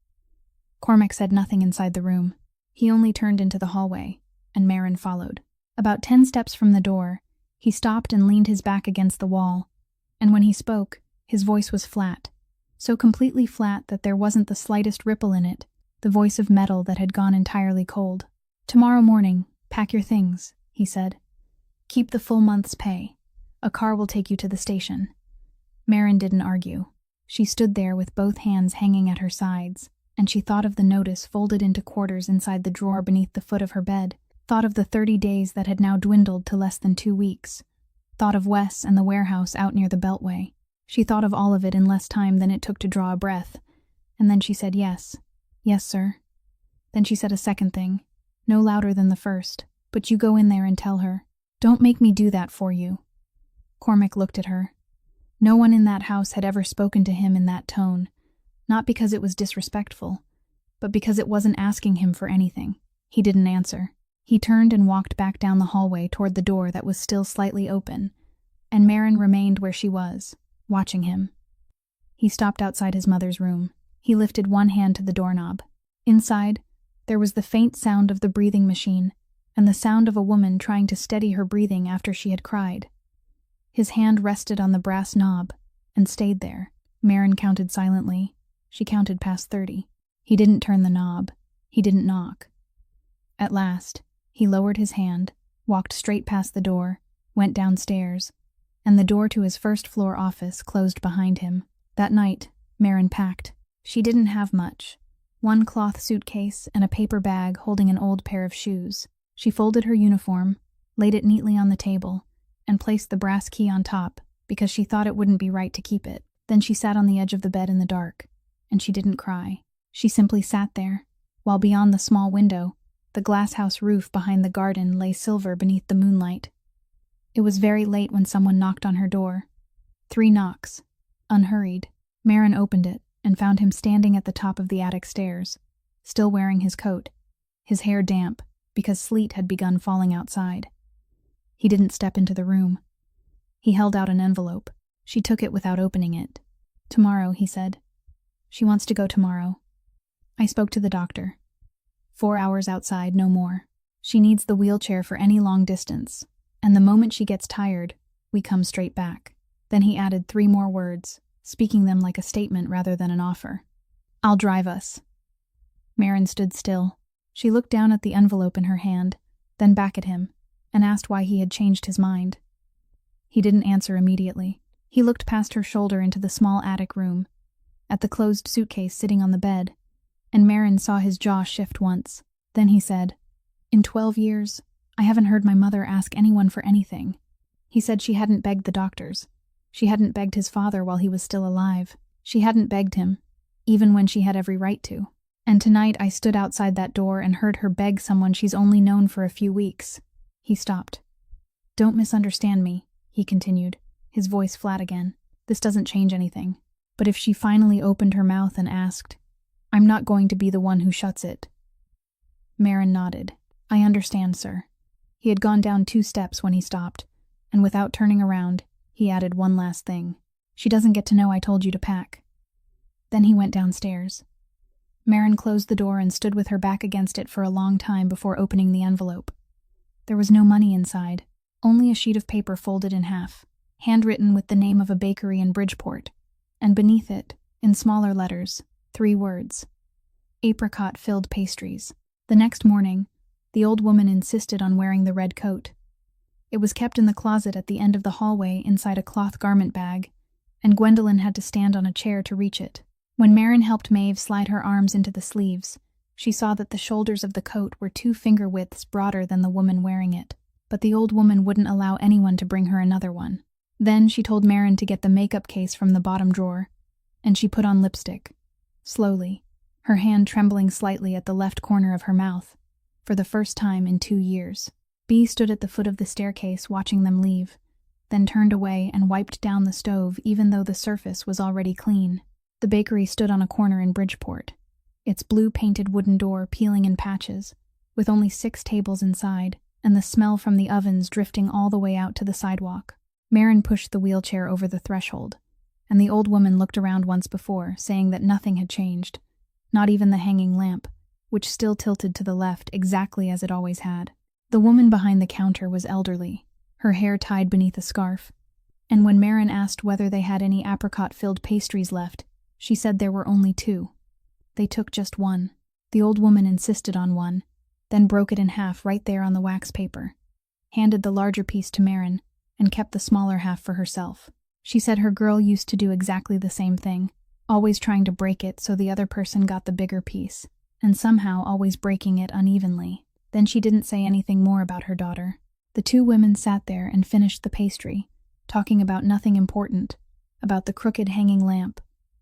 Cormac said nothing inside the room. He only turned into the hallway, and Marin followed. About 10 steps from the door, he stopped and leaned his back against the wall, and when he spoke, his voice was flat, so completely flat that there wasn't the slightest ripple in it, the voice of metal that had gone entirely cold. "Tomorrow morning, pack your things," he said. "Keep the full month's pay. A car will take you to the station." Marin didn't argue. She stood there with both hands hanging at her sides, and she thought of the notice folded into quarters inside the drawer beneath the foot of her bed, thought of the 30 days that had now dwindled to less than 2 weeks, thought of Wes and the warehouse out near the Beltway. She thought of all of it in less time than it took to draw a breath, and then she said yes. "Yes, sir." Then she said a second thing, no louder than the first, "But you go in there and tell her. Don't make me do that for you." Cormac looked at her. No one in that house had ever spoken to him in that tone, not because it was disrespectful, but because it wasn't asking him for anything. He didn't answer. He turned and walked back down the hallway toward the door that was still slightly open, and Marin remained where she was, watching him. He stopped outside his mother's room. He lifted one hand to the doorknob. Inside, there was the faint sound of the breathing machine, and the sound of a woman trying to steady her breathing after she had cried. His hand rested on the brass knob, and stayed there. Marin counted silently. She counted past 30. He didn't turn the knob. He didn't knock. At last, he lowered his hand, walked straight past the door, went downstairs, and the door to his first-floor office closed behind him. That night, Marin packed. She didn't have much. One cloth suitcase and a paper bag holding an old pair of shoes. She folded her uniform, laid it neatly on the table, and placed the brass key on top because she thought it wouldn't be right to keep it. Then she sat on the edge of the bed in the dark, and she didn't cry. She simply sat there, while beyond the small window, the glass-house roof behind the garden lay silver beneath the moonlight. It was very late when someone knocked on her door. 3 knocks. Unhurried, Marin opened it and found him standing at the top of the attic stairs, still wearing his coat, his hair damp because sleet had begun falling outside. He didn't step into the room. He held out an envelope. She took it without opening it. "Tomorrow," he said. "She wants to go tomorrow. I spoke to the doctor. 4 hours outside, no more. She needs the wheelchair for any long distance, and the moment she gets tired, we come straight back." Then he added 3 more words, speaking them like a statement rather than an offer. "I'll drive us." Marin stood still. She looked down at the envelope in her hand, then back at him, and asked why he had changed his mind. He didn't answer immediately. He looked past her shoulder into the small attic room, at the closed suitcase sitting on the bed, and Marin saw his jaw shift once. Then he said, "In 12 years, I haven't heard my mother ask anyone for anything." He said she hadn't begged the doctors. She hadn't begged his father while he was still alive. She hadn't begged him, even when she had every right to. "And tonight I stood outside that door and heard her beg someone she's only known for a few weeks." He stopped. "Don't misunderstand me," he continued, his voice flat again. "This doesn't change anything. But if she finally opened her mouth and asked, I'm not going to be the one who shuts it." Marin nodded. "I understand, sir." He had gone down 2 steps when he stopped, and without turning around, he added one last thing. "She doesn't get to know I told you to pack." Then he went downstairs. Marin closed the door and stood with her back against it for a long time before opening the envelope. There was no money inside, only a sheet of paper folded in half, handwritten with the name of a bakery in Bridgeport, and beneath it, in smaller letters, 3 words: apricot-filled pastries. The next morning, the old woman insisted on wearing the red coat. It was kept in the closet at the end of the hallway inside a cloth garment bag, and Gwendolyn had to stand on a chair to reach it. When Marin helped Maeve slide her arms into the sleeves, she saw that the shoulders of the coat were 2 finger widths broader than the woman wearing it, but the old woman wouldn't allow anyone to bring her another one. Then she told Marin to get the makeup case from the bottom drawer, and she put on lipstick, slowly, her hand trembling slightly at the left corner of her mouth. for the first time in 2 years. B stood at the foot of the staircase watching them leave, then turned away and wiped down the stove even though the surface was already clean. The bakery stood on a corner in Bridgeport, its blue-painted wooden door peeling in patches, with only 6 tables inside, and the smell from the ovens drifting all the way out to the sidewalk. Marin pushed the wheelchair over the threshold, and the old woman looked around once before, saying that nothing had changed, not even the hanging lamp, which still tilted to the left exactly as it always had. The woman behind the counter was elderly, her hair tied beneath a scarf, and when Marin asked whether they had any apricot-filled pastries left, she said there were only 2. They took just one. The old woman insisted on one, then broke it in half right there on the wax paper, handed the larger piece to Marin, and kept the smaller half for herself. She said her girl used to do exactly the same thing, always trying to break it so the other person got the bigger piece, and somehow always breaking it unevenly. Then she didn't say anything more about her daughter. The 2 women sat there and finished the pastry, talking about nothing important, about the crooked hanging lamp,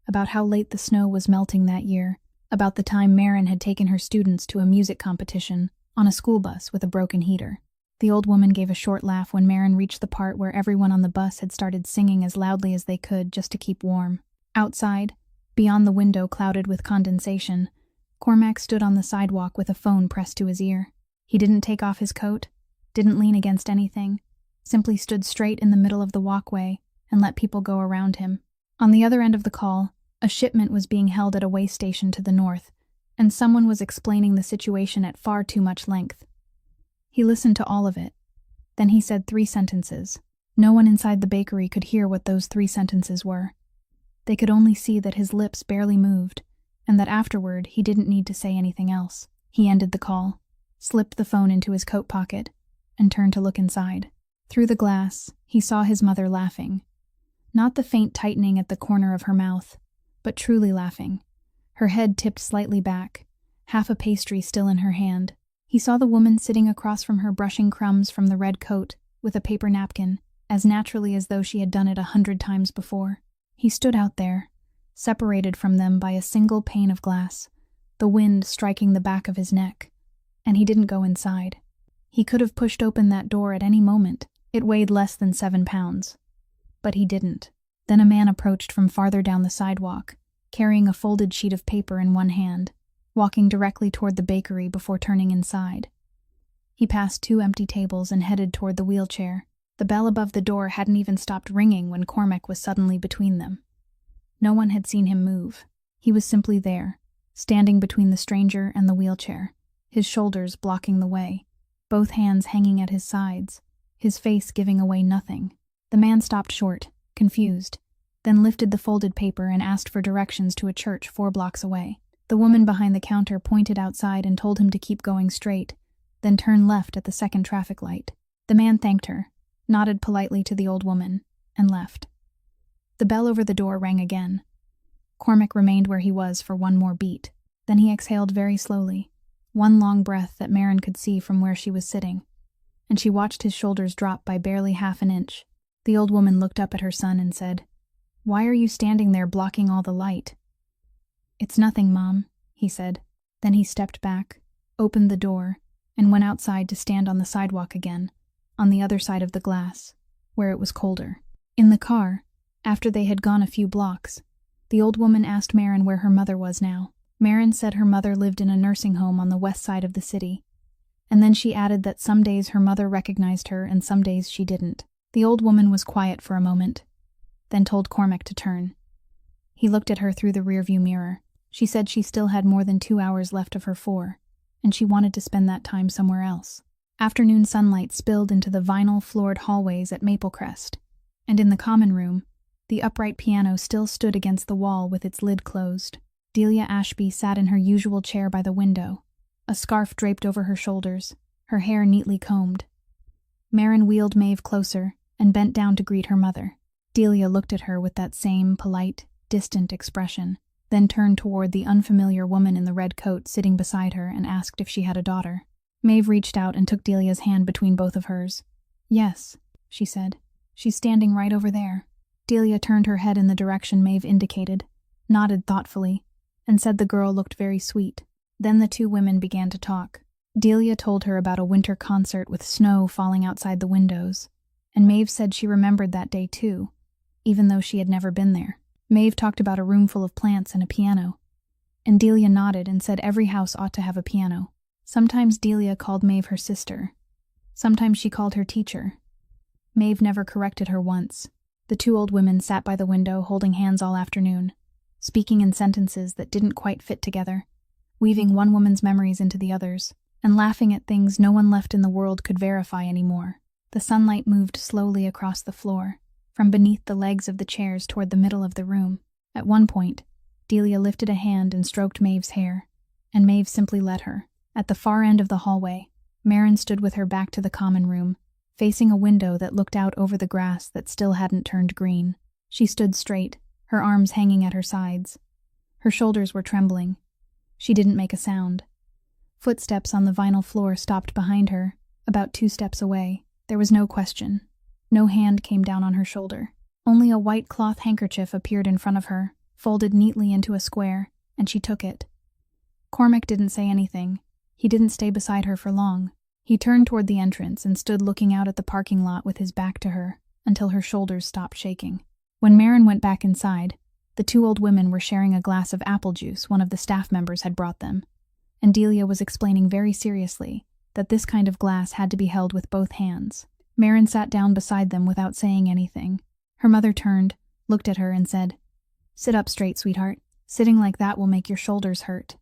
about how late the snow was melting that year, about the time Marin had taken her students to a music competition on a school bus with a broken heater. The old woman gave a short laugh when Marin reached the part where everyone on the bus had started singing as loudly as they could just to keep warm. Outside, beyond the window clouded with condensation, Cormac stood on the sidewalk with a phone pressed to his ear. He didn't take off his coat, didn't lean against anything, simply stood straight in the middle of the walkway and let people go around him. On the other end of the call, a shipment was being held at a way station to the north, and someone was explaining the situation at far too much length. He listened to all of it. Then he said 3 sentences. No one inside the bakery could hear what those 3 sentences were. They could only see that his lips barely moved, and that afterward he didn't need to say anything else. He ended the call, slipped the phone into his coat pocket, and turned to look inside. Through the glass, he saw his mother laughing. Not the faint tightening at the corner of her mouth, but truly laughing. Her head tipped slightly back, half a pastry still in her hand. He saw the woman sitting across from her brushing crumbs from the red coat with a paper napkin, as naturally as though she had done it 100 times before. He stood out there, separated from them by a single pane of glass, the wind striking the back of his neck, and he didn't go inside. He could have pushed open that door at any moment. It weighed less than 7 pounds. But he didn't. Then a man approached from farther down the sidewalk, carrying a folded sheet of paper in one hand, walking directly toward the bakery before turning inside. He passed 2 empty tables and headed toward the wheelchair. The bell above the door hadn't even stopped ringing when Cormac was suddenly between them. No one had seen him move. He was simply there, standing between the stranger and the wheelchair, his shoulders blocking the way, both hands hanging at his sides, his face giving away nothing. The man stopped short, confused, then lifted the folded paper and asked for directions to a church 4 blocks away. The woman behind the counter pointed outside and told him to keep going straight, then turn left at the second traffic light. The man thanked her, nodded politely to the old woman, and left. The bell over the door rang again. Cormac remained where he was for 1 more beat. Then he exhaled very slowly, 1 long breath that Marin could see from where she was sitting, and she watched his shoulders drop by barely half an inch. The old woman looked up at her son and said, "Why are you standing there blocking all the light?" "It's nothing, Mom," he said. Then he stepped back, opened the door, and went outside to stand on the sidewalk again, on the other side of the glass, where it was colder. In the car, after they had gone a few blocks, the old woman asked Marin where her mother was now. Marin said her mother lived in a nursing home on the west side of the city, and then she added that some days her mother recognized her and some days she didn't. The old woman was quiet for a moment, then told Cormac to turn. He looked at her through the rearview mirror. She said she still had more than 2 hours left of her 4, and she wanted to spend that time somewhere else. Afternoon sunlight spilled into the vinyl-floored hallways at Maplecrest, and in the common room, the upright piano still stood against the wall with its lid closed. Delia Ashby sat in her usual chair by the window, a scarf draped over her shoulders, her hair neatly combed. Marin wheeled Maeve closer and bent down to greet her mother. Delia looked at her with that same polite, distant expression, then turned toward the unfamiliar woman in the red coat sitting beside her and asked if she had a daughter. Maeve reached out and took Delia's hand between both of hers. "Yes," she said. "She's standing right over there." Delia turned her head in the direction Maeve indicated, nodded thoughtfully, and said the girl looked very sweet. Then the 2 women began to talk. Delia told her about a winter concert with snow falling outside the windows, and Maeve said she remembered that day too, even though she had never been there. Maeve talked about a room full of plants and a piano, and Delia nodded and said every house ought to have a piano. Sometimes Delia called Maeve her sister. Sometimes she called her teacher. Maeve never corrected her once. The two old women sat by the window holding hands all afternoon, speaking in sentences that didn't quite fit together, weaving one woman's memories into the other's, and laughing at things no one left in the world could verify anymore. The sunlight moved slowly across the floor, from beneath the legs of the chairs toward the middle of the room. At one point, Delia lifted a hand and stroked Maeve's hair, and Maeve simply let her. At the far end of the hallway, Marin stood with her back to the common room, facing a window that looked out over the grass that still hadn't turned green. She stood straight, her arms hanging at her sides. Her shoulders were trembling. She didn't make a sound. Footsteps on the vinyl floor stopped behind her, about 2 steps away. There was no question. No hand came down on her shoulder. Only a white cloth handkerchief appeared in front of her, folded neatly into a square, and she took it. Cormac didn't say anything. He didn't stay beside her for long. He turned toward the entrance and stood looking out at the parking lot with his back to her, until her shoulders stopped shaking. When Marin went back inside, the two old women were sharing a glass of apple juice one of the staff members had brought them, and Delia was explaining very seriously that this kind of glass had to be held with both hands. Marin sat down beside them without saying anything. Her mother turned, looked at her and said, "Sit up straight, sweetheart. Sitting like that will make your shoulders hurt."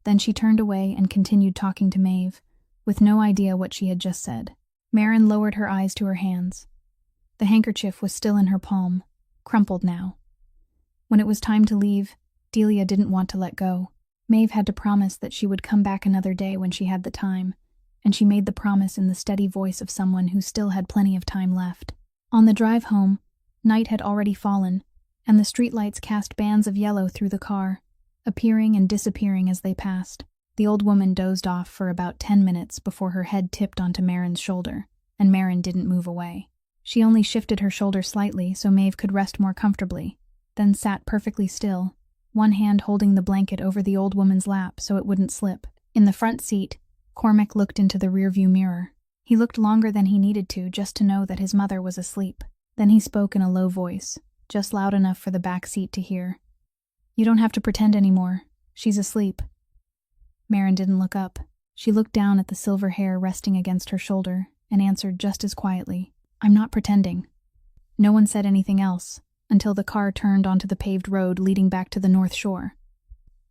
Then she turned away and continued talking to Maeve, with no idea what she had just said. Marin lowered her eyes to her hands. The handkerchief was still in her palm, crumpled now. When it was time to leave, Delia didn't want to let go. Maeve had to promise that she would come back another day when she had the time, and she made the promise in the steady voice of someone who still had plenty of time left. On the drive home, night had already fallen, and the streetlights cast bands of yellow through the car, appearing and disappearing as they passed. The old woman dozed off for about 10 minutes before her head tipped onto Marin's shoulder, and Marin didn't move away. She only shifted her shoulder slightly so Maeve could rest more comfortably, then sat perfectly still, one hand holding the blanket over the old woman's lap so it wouldn't slip. In the front seat, Cormac looked into the rearview mirror. He looked longer than he needed to just to know that his mother was asleep. Then he spoke in a low voice, just loud enough for the back seat to hear. "You don't have to pretend anymore. She's asleep." Marin didn't look up. She looked down at the silver hair resting against her shoulder and answered just as quietly, "I'm not pretending." No one said anything else, until the car turned onto the paved road leading back to the North Shore.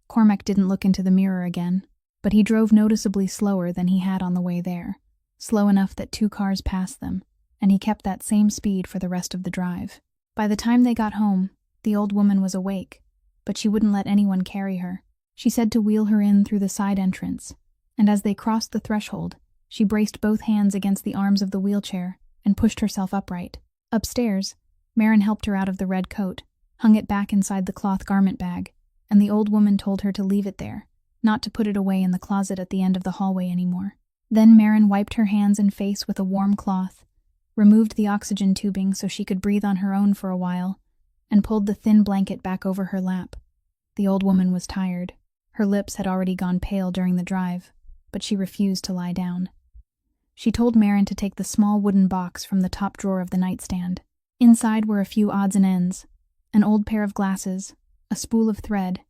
Cormac didn't look into the mirror again, but he drove noticeably slower than he had on the way there, slow enough that 2 cars passed them, and he kept that same speed for the rest of the drive. By the time they got home, the old woman was awake, but she wouldn't let anyone carry her. She said to wheel her in through the side entrance, and as they crossed the threshold, she braced both hands against the arms of the wheelchair and pushed herself upright. Upstairs, Marin helped her out of the red coat, hung it back inside the cloth garment bag, and the old woman told her to leave it there, not to put it away in the closet at the end of the hallway anymore. Then Marin wiped her hands and face with a warm cloth, removed the oxygen tubing so she could breathe on her own for a while, and pulled the thin blanket back over her lap. The old woman was tired. Her lips had already gone pale during the drive, but she refused to lie down. She told Marin to take the small wooden box from the top drawer of the nightstand. Inside were a few odds and ends, an old pair of glasses, a spool of thread,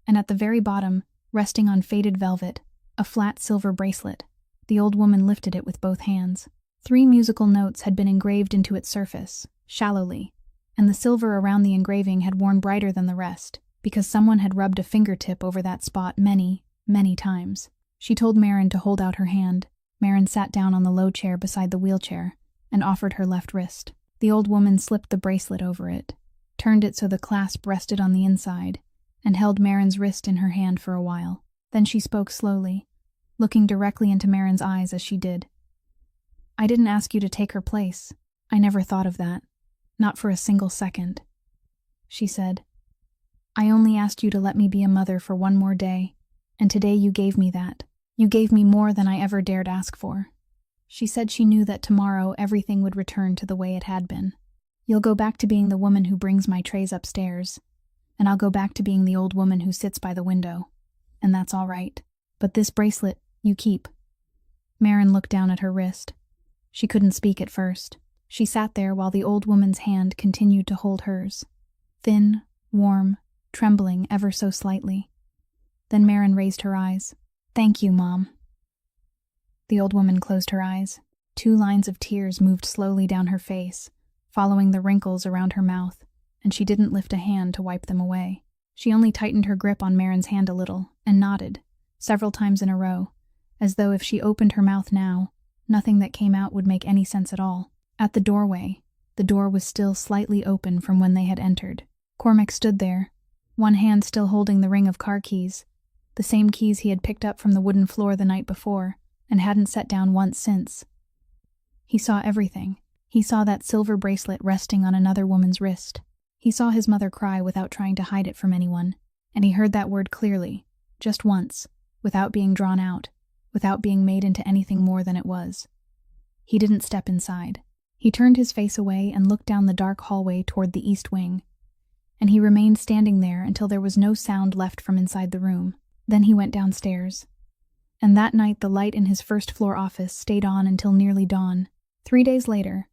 and at the very bottom, resting on faded velvet, a flat silver bracelet. The old woman lifted it with both hands. 3 musical notes had been engraved into its surface, shallowly, and the silver around the engraving had worn brighter than the rest, because someone had rubbed a fingertip over that spot many, many times. She told Marin to hold out her hand. Marin sat down on the low chair beside the wheelchair and offered her left wrist. The old woman slipped the bracelet over it, turned it so the clasp rested on the inside, and held Marin's wrist in her hand for a while. Then she spoke slowly, looking directly into Marin's eyes as she did. "I didn't ask you to take her place. I never thought of that. Not for a single second," she said. "I only asked you to let me be a mother for one more day, and today you gave me that. You gave me more than I ever dared ask for." She said she knew that tomorrow everything would return to the way it had been. "You'll go back to being the woman who brings my trays upstairs, and I'll go back to being the old woman who sits by the window, and that's all right. But this bracelet, you keep. Marin looked down at her wrist. She couldn't speak at first. She sat there while the old woman's hand continued to hold hers. Thin, warm, trembling ever so slightly. Then Marin raised her eyes. "Thank you, Mom." The old woman closed her eyes. 2 lines of tears moved slowly down her face, following the wrinkles around her mouth, and she didn't lift a hand to wipe them away. She only tightened her grip on Marin's hand a little and nodded, several times in a row, as though if she opened her mouth now, nothing that came out would make any sense at all. At the doorway, the door was still slightly open from when they had entered. Cormac stood there, one hand still holding the ring of car keys, the same keys he had picked up from the wooden floor the night before and hadn't set down once since. He saw everything. He saw that silver bracelet resting on another woman's wrist. He saw his mother cry without trying to hide it from anyone, and he heard that word clearly, just once, without being drawn out, without being made into anything more than it was. He didn't step inside. He turned his face away and looked down the dark hallway toward the east wing, and he remained standing there until there was no sound left from inside the room. Then he went downstairs. And that night the light in his first-floor office stayed on until nearly dawn. 3 days later,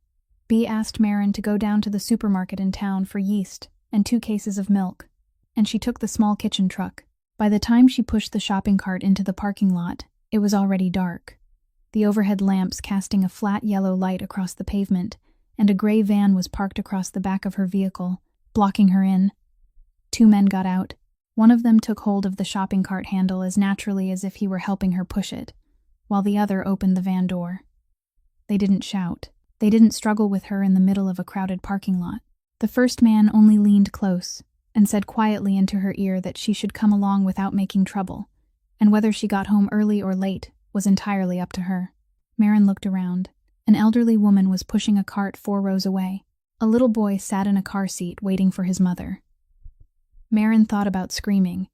Bea asked Marin to go down to the supermarket in town for yeast and 2 cases of milk, and she took the small kitchen truck. By the time she pushed the shopping cart into the parking lot, it was already dark, the overhead lamps casting a flat yellow light across the pavement, and a gray van was parked across the back of her vehicle, blocking her in. 2 men got out. One of them took hold of the shopping cart handle as naturally as if he were helping her push it, while the other opened the van door. They didn't shout. They didn't struggle with her in the middle of a crowded parking lot. The first man only leaned close and said quietly into her ear that she should come along without making trouble, and whether she got home early or late was entirely up to her. Marin looked around. An elderly woman was pushing a cart 4 rows away. A little boy sat in a car seat waiting for his mother. Marin thought about screaming,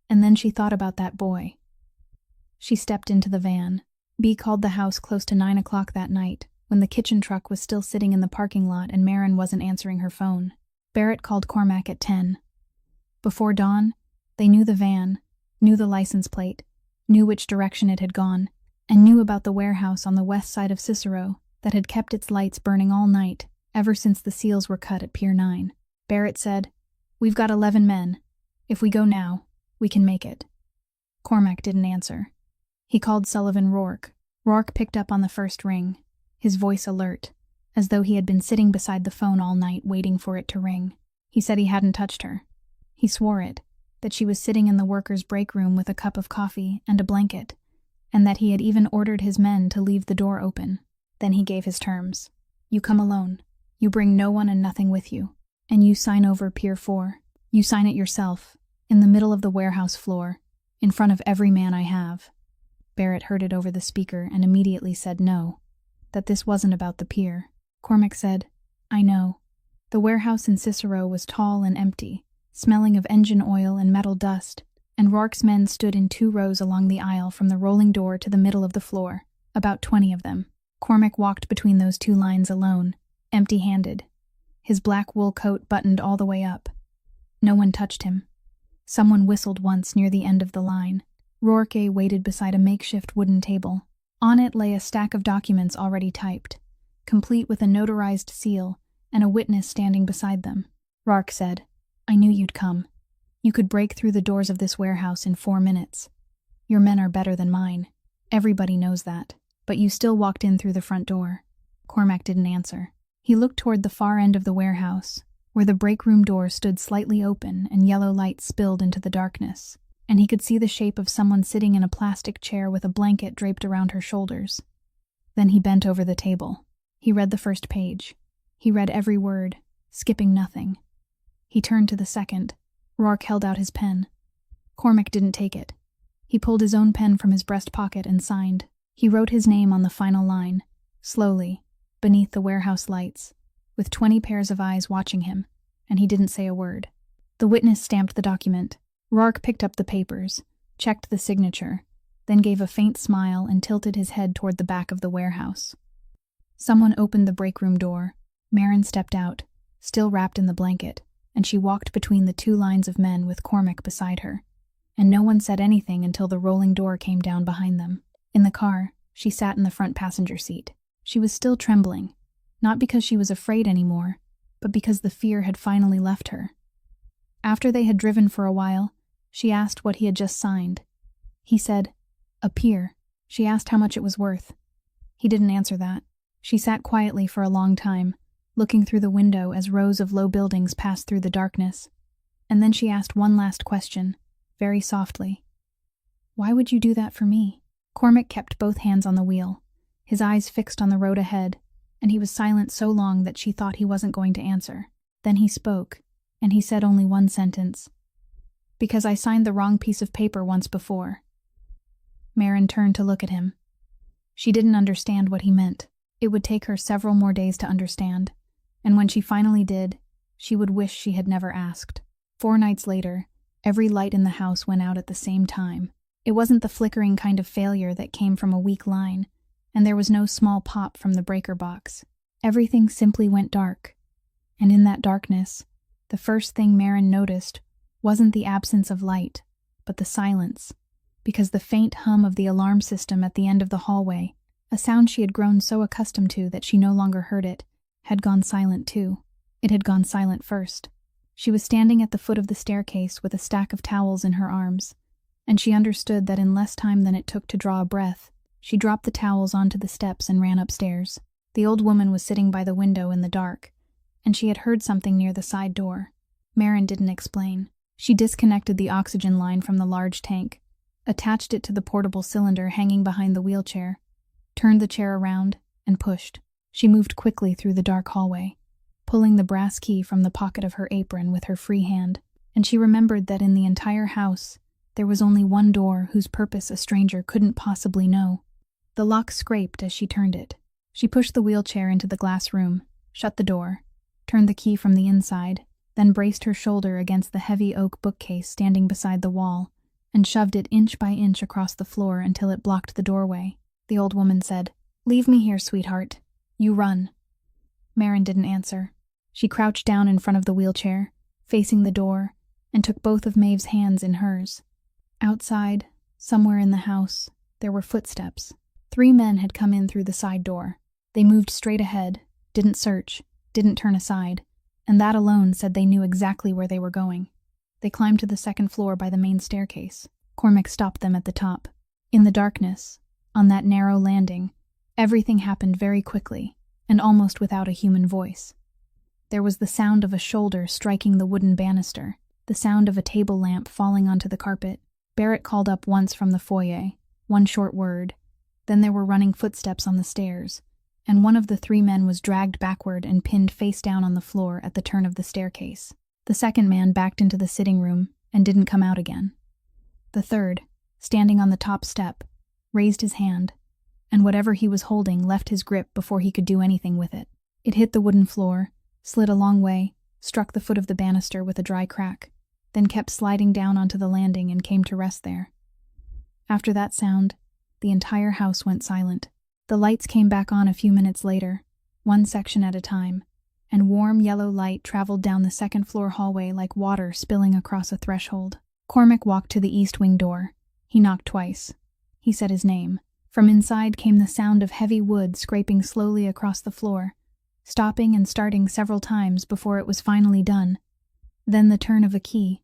and then she thought about that boy. She stepped into the van. Bea called the house close to 9 o'clock that night, when the kitchen truck was still sitting in the parking lot and Marin wasn't answering her phone. Barrett called Cormac at 10. Before dawn, they knew the van, knew the license plate, knew which direction it had gone, and knew about the warehouse on the west side of Cicero that had kept its lights burning all night, ever since the seals were cut at Pier 9. Barrett said, "We've got 11 men. If we go now, we can make it." Cormac didn't answer. He called Sullivan Rourke. Rourke picked up on the first ring, his voice alert, as though he had been sitting beside the phone all night waiting for it to ring. He said he hadn't touched her. He swore it, that she was sitting in the workers' break room with a cup of coffee and a blanket, and that he had even ordered his men to leave the door open. Then he gave his terms. "You come alone. You bring no one and nothing with you. And you sign over Pier 4. You sign it yourself, in the middle of the warehouse floor, in front of every man I have." Barrett heard it over the speaker and immediately said no, that this wasn't about the pier. Cormac said, "I know." The warehouse in Cicero was tall and empty, smelling of engine oil and metal dust, and Rourke's men stood in 2 rows along the aisle from the rolling door to the middle of the floor, about 20 of them. Cormac walked between those 2 lines alone, empty-handed, his black wool coat buttoned all the way up. No one touched him. Someone whistled once near the end of the line. Rourke waited beside a makeshift wooden table. On it lay a stack of documents already typed, complete with a notarized seal and a witness standing beside them. Rourke said, "I knew you'd come. You could break through the doors of this warehouse in 4 minutes. Your men are better than mine. Everybody knows that. But you still walked in through the front door." Cormac didn't answer. He looked toward the far end of the warehouse, where the break room door stood slightly open and yellow light spilled into the darkness, and he could see the shape of someone sitting in a plastic chair with a blanket draped around her shoulders. Then he bent over the table. He read the first page. He read every word, skipping nothing. He turned to the second. Rourke held out his pen. Cormac didn't take it. He pulled his own pen from his breast pocket and signed. He wrote his name on the final line, slowly, beneath the warehouse lights, with 20 pairs of eyes watching him, and he didn't say a word. The witness stamped the document. Rourke picked up the papers, checked the signature, then gave a faint smile and tilted his head toward the back of the warehouse. Someone opened the break room door. Marin stepped out, still wrapped in the blanket, and she walked between the 2 lines of men with Cormac beside her. And no one said anything until the rolling door came down behind them. In the car, She sat in the front passenger seat. She was still trembling, not because she was afraid anymore, but because the fear had finally left her. After they had driven for a while, she asked what he had just signed. He said, "A pier." She asked how much it was worth. He didn't answer that. She sat quietly for a long time, looking through the window as rows of low buildings passed through the darkness. And then she asked one last question, very softly. "Why would you do that for me?" Cormac kept both hands on the wheel, his eyes fixed on the road ahead, and he was silent so long that she thought he wasn't going to answer. Then he spoke, and he said only one sentence. "Because I signed the wrong piece of paper once before." Marin turned to look at him. She didn't understand what he meant. It would take her several more days to understand, and when she finally did, she would wish she had never asked. 4 nights later, every light in the house went out at the same time. It wasn't the flickering kind of failure that came from a weak line, and there was no small pop from the breaker box. Everything simply went dark. And in that darkness, the first thing Marin noticed wasn't the absence of light, but the silence, because the faint hum of the alarm system at the end of the hallway, a sound she had grown so accustomed to that she no longer heard it, had gone silent too. It had gone silent first. She was standing at the foot of the staircase with a stack of towels in her arms, and she understood that in less time than it took to draw a breath, she dropped the towels onto the steps and ran upstairs. The old woman was sitting by the window in the dark, and she had heard something near the side door. Marin didn't explain. She disconnected the oxygen line from the large tank, attached it to the portable cylinder hanging behind the wheelchair, turned the chair around, and pushed. She moved quickly through the dark hallway, pulling the brass key from the pocket of her apron with her free hand, and she remembered that in the entire house, there was only one door whose purpose a stranger couldn't possibly know. The lock scraped as she turned it. She pushed the wheelchair into the glass room, shut the door, turned the key from the inside, then braced her shoulder against the heavy oak bookcase standing beside the wall, and shoved it inch by inch across the floor until it blocked the doorway. The old woman said, "Leave me here, sweetheart. You run." Marin didn't answer. She crouched down in front of the wheelchair, facing the door, and took both of Maeve's hands in hers. Outside, somewhere in the house, there were footsteps. 3 men had come in through the side door. They moved straight ahead, didn't search, didn't turn aside, and that alone said they knew exactly where they were going. They climbed to the 2nd floor by the main staircase. Cormac stopped them at the top. In the darkness, on that narrow landing, everything happened very quickly, and almost without a human voice. There was the sound of a shoulder striking the wooden banister, the sound of a table lamp falling onto the carpet. Barrett called up once from the foyer, one short word. Then there were running footsteps on the stairs, and one of the 3 men was dragged backward and pinned face down on the floor at the turn of the staircase. The 2nd man backed into the sitting room and didn't come out again. The 3rd, standing on the top step, raised his hand, and whatever he was holding left his grip before he could do anything with it. It hit the wooden floor, slid a long way, struck the foot of the banister with a dry crack, then kept sliding down onto the landing and came to rest there. After that sound, the entire house went silent. The lights came back on a few minutes later, one section at a time, and warm yellow light traveled down the 2nd floor hallway like water spilling across a threshold. Cormac walked to the east wing door. He knocked twice. He said his name. From inside came the sound of heavy wood scraping slowly across the floor, stopping and starting several times before it was finally done. Then the turn of a key.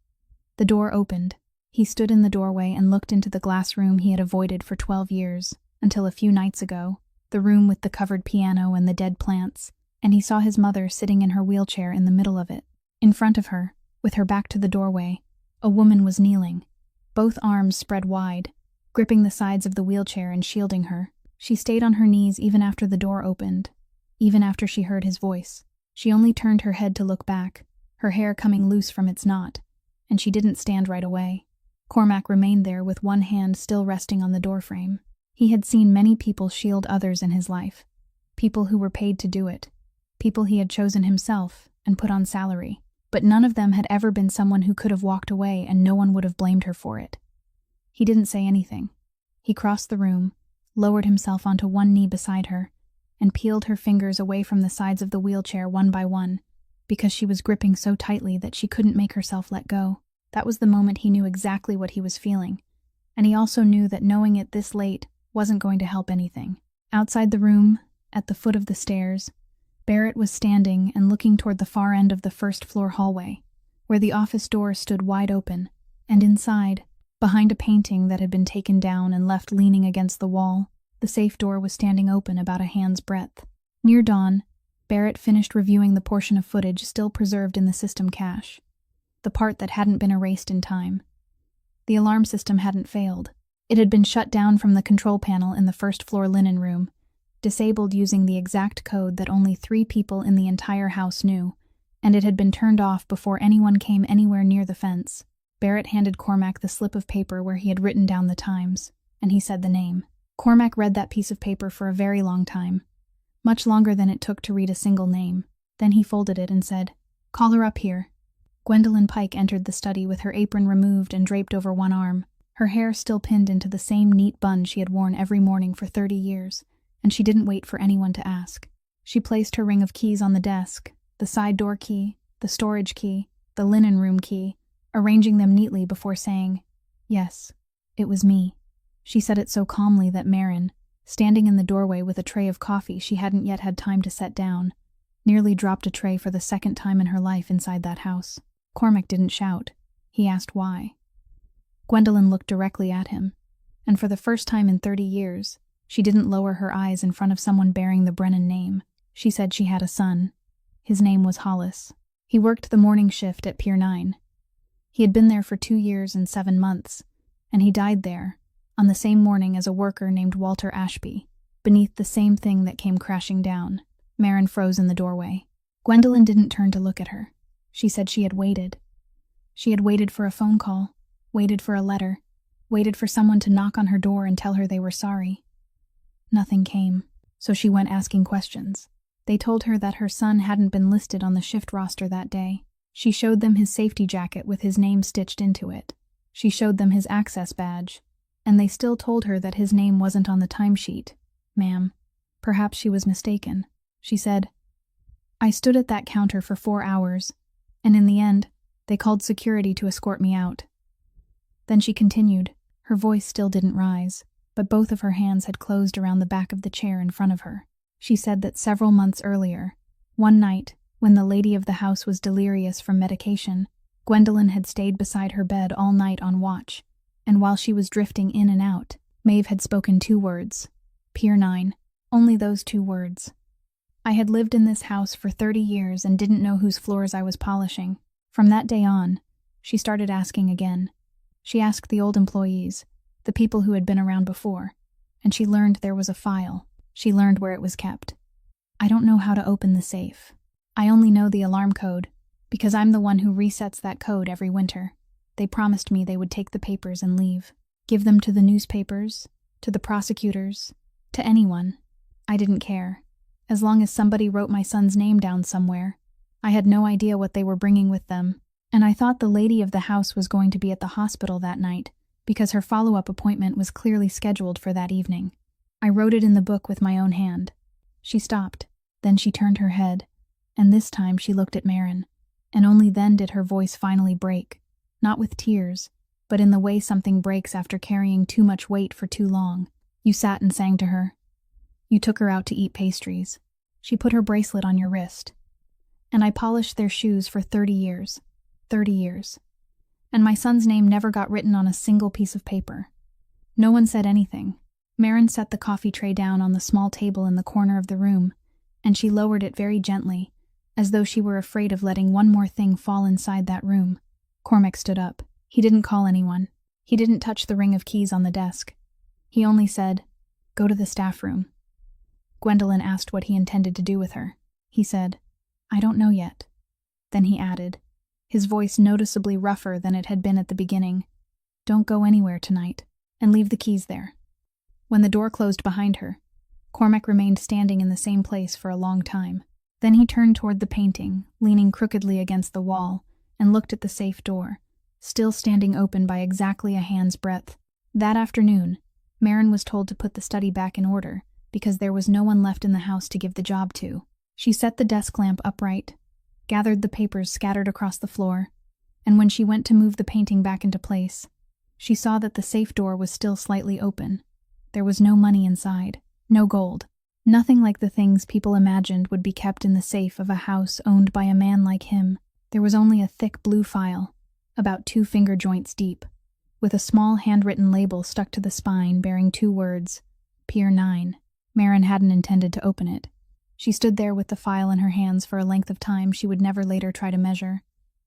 The door opened. He stood in the doorway and looked into the glass room he had avoided for 12 years, until a few nights ago, the room with the covered piano and the dead plants, and he saw his mother sitting in her wheelchair in the middle of it. In front of her, with her back to the doorway, a woman was kneeling, both arms spread wide, gripping the sides of the wheelchair and shielding her. She stayed on her knees even after the door opened, even after she heard his voice. She only turned her head to look back, her hair coming loose from its knot, and she didn't stand right away. Cormac remained there with one hand still resting on the doorframe. He had seen many people shield others in his life, people who were paid to do it, people he had chosen himself and put on salary, but none of them had ever been someone who could have walked away and no one would have blamed her for it. He didn't say anything. He crossed the room, lowered himself onto one knee beside her, and peeled her fingers away from the sides of the wheelchair one by one, because she was gripping so tightly that she couldn't make herself let go. That was the moment he knew exactly what he was feeling, and he also knew that knowing it this late wasn't going to help anything. Outside the room, at the foot of the stairs, Barrett was standing and looking toward the far end of the first-floor hallway, where the office door stood wide open, and inside, behind a painting that had been taken down and left leaning against the wall, the safe door was standing open about a hand's breadth. Near dawn, Barrett finished reviewing the portion of footage still preserved in the system cache, the part that hadn't been erased in time. The alarm system hadn't failed. It had been shut down from the control panel in the first-floor linen room, disabled using the exact code that only 3 people in the entire house knew, and it had been turned off before anyone came anywhere near the fence. Barrett handed Cormac the slip of paper where he had written down the times, and he said the name. Cormac read that piece of paper for a very long time, much longer than it took to read a single name. Then he folded it and said, "Call her up here." Gwendolyn Pike entered the study with her apron removed and draped over one arm, her hair still pinned into the same neat bun she had worn every morning for 30 years, and she didn't wait for anyone to ask. She placed her ring of keys on the desk, the side door key, the storage key, the linen room key, arranging them neatly before saying, "Yes, it was me." She said it so calmly that Marin, standing in the doorway with a tray of coffee she hadn't yet had time to set down, nearly dropped a tray for the second time in her life inside that house. Cormac didn't shout. He asked why. Gwendolyn looked directly at him, and for the first time in 30 years, she didn't lower her eyes in front of someone bearing the Brennan name. She said she had a son. His name was Hollis. He worked the morning shift at Pier 9. He had been there for 2 years and 7 months, and he died there, on the same morning as a worker named Walter Ashby, beneath the same thing that came crashing down. Marin froze in the doorway. Gwendolyn didn't turn to look at her. She said she had waited. She had waited for a phone call, waited for a letter, waited for someone to knock on her door and tell her they were sorry. Nothing came, so she went asking questions. They told her that her son hadn't been listed on the shift roster that day. She showed them his safety jacket with his name stitched into it. She showed them his access badge, and they still told her that his name wasn't on the timesheet. "Ma'am, perhaps she was mistaken." She said, "I stood at that counter for 4 hours, and in the end, they called security to escort me out." Then she continued. Her voice still didn't rise, but both of her hands had closed around the back of the chair in front of her. She said that several months earlier, one night, when the lady of the house was delirious from medication, Gwendolyn had stayed beside her bed all night on watch, and while she was drifting in and out, Maeve had spoken 2 words. Pier 9. Only those 2 words. "I had lived in this house for 30 years and didn't know whose floors I was polishing." From that day on, she started asking again. She asked the old employees, the people who had been around before, and she learned there was a file. She learned where it was kept. "I don't know how to open the safe. I only know the alarm code, because I'm the one who resets that code every winter. They promised me they would take the papers and leave. Give them to the newspapers, to the prosecutors, to anyone. I didn't care. As long as somebody wrote my son's name down somewhere. I had no idea what they were bringing with them, and I thought the lady of the house was going to be at the hospital that night, because her follow-up appointment was clearly scheduled for that evening. I wrote it in the book with my own hand." She stopped. Then she turned her head, and this time she looked at Marin, and only then did her voice finally break, not with tears, but in the way something breaks after carrying too much weight for too long. "You sat and sang to her. You took her out to eat pastries. She put her bracelet on your wrist. And I polished their shoes for 30 years. 30 years. And my son's name never got written on a single piece of paper." No one said anything. Marin set the coffee tray down on the small table in the corner of the room, and she lowered it very gently, as though she were afraid of letting one more thing fall inside that room. Cormac stood up. He didn't call anyone. He didn't touch the ring of keys on the desk. He only said, "Go to the staff room." Gwendolyn asked what he intended to do with her. He said, "I don't know yet." Then he added, his voice noticeably rougher than it had been at the beginning, "Don't go anywhere tonight, and leave the keys there." When the door closed behind her, Cormac remained standing in the same place for a long time. Then he turned toward the painting, leaning crookedly against the wall, and looked at the safe door, still standing open by exactly a hand's breadth. That afternoon, Marin was told to put the study back in order, because there was no one left in the house to give the job to. She set the desk lamp upright, gathered the papers scattered across the floor, and when she went to move the painting back into place, she saw that the safe door was still slightly open. There was no money inside, no gold. Nothing like the things people imagined would be kept in the safe of a house owned by a man like him. There was only a thick blue file, about 2 finger joints deep, with a small handwritten label stuck to the spine bearing 2 words, Pier 9. Marin hadn't intended to open it. She stood there with the file in her hands for a length of time she would never later try to measure,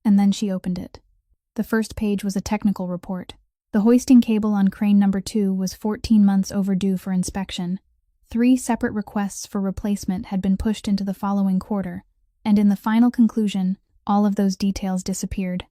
and then she opened it. The first page was a technical report. The hoisting cable on crane number 2 was 14 months overdue for inspection. 3 separate requests for replacement had been pushed into the following quarter, and in the final conclusion, all of those details disappeared,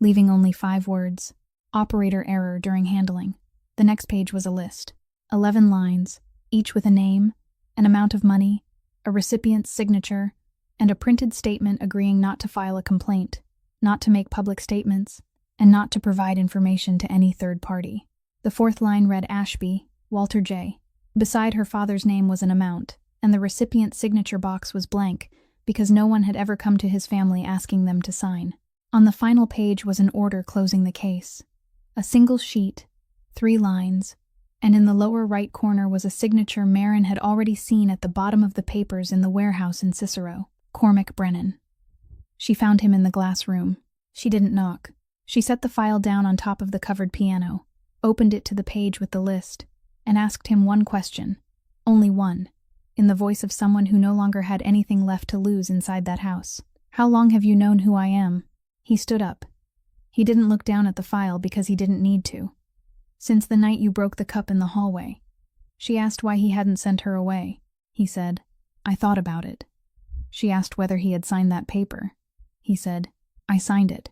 leaving only 5 words. Operator error during handling. The next page was a list. 11 lines, each with a name, an amount of money, a recipient's signature, and a printed statement agreeing not to file a complaint, not to make public statements, and not to provide information to any third party. The 4th line read Ashby, Walter J. Beside her father's name was an amount, and the recipient's signature box was blank because no one had ever come to his family asking them to sign. On the final page was an order closing the case. A single sheet, 3 lines, and in the lower right corner was a signature Marin had already seen at the bottom of the papers in the warehouse in Cicero, Cormac Brennan. She found him in the glass room. She didn't knock. She set the file down on top of the covered piano, opened it to the page with the list, and asked him one question, only one, in the voice of someone who no longer had anything left to lose inside that house. How long have you known who I am? He stood up. He didn't look down at the file because he didn't need to. Since the night you broke the cup in the hallway. She asked why he hadn't sent her away. He said, I thought about it. She asked whether he had signed that paper. He said, I signed it.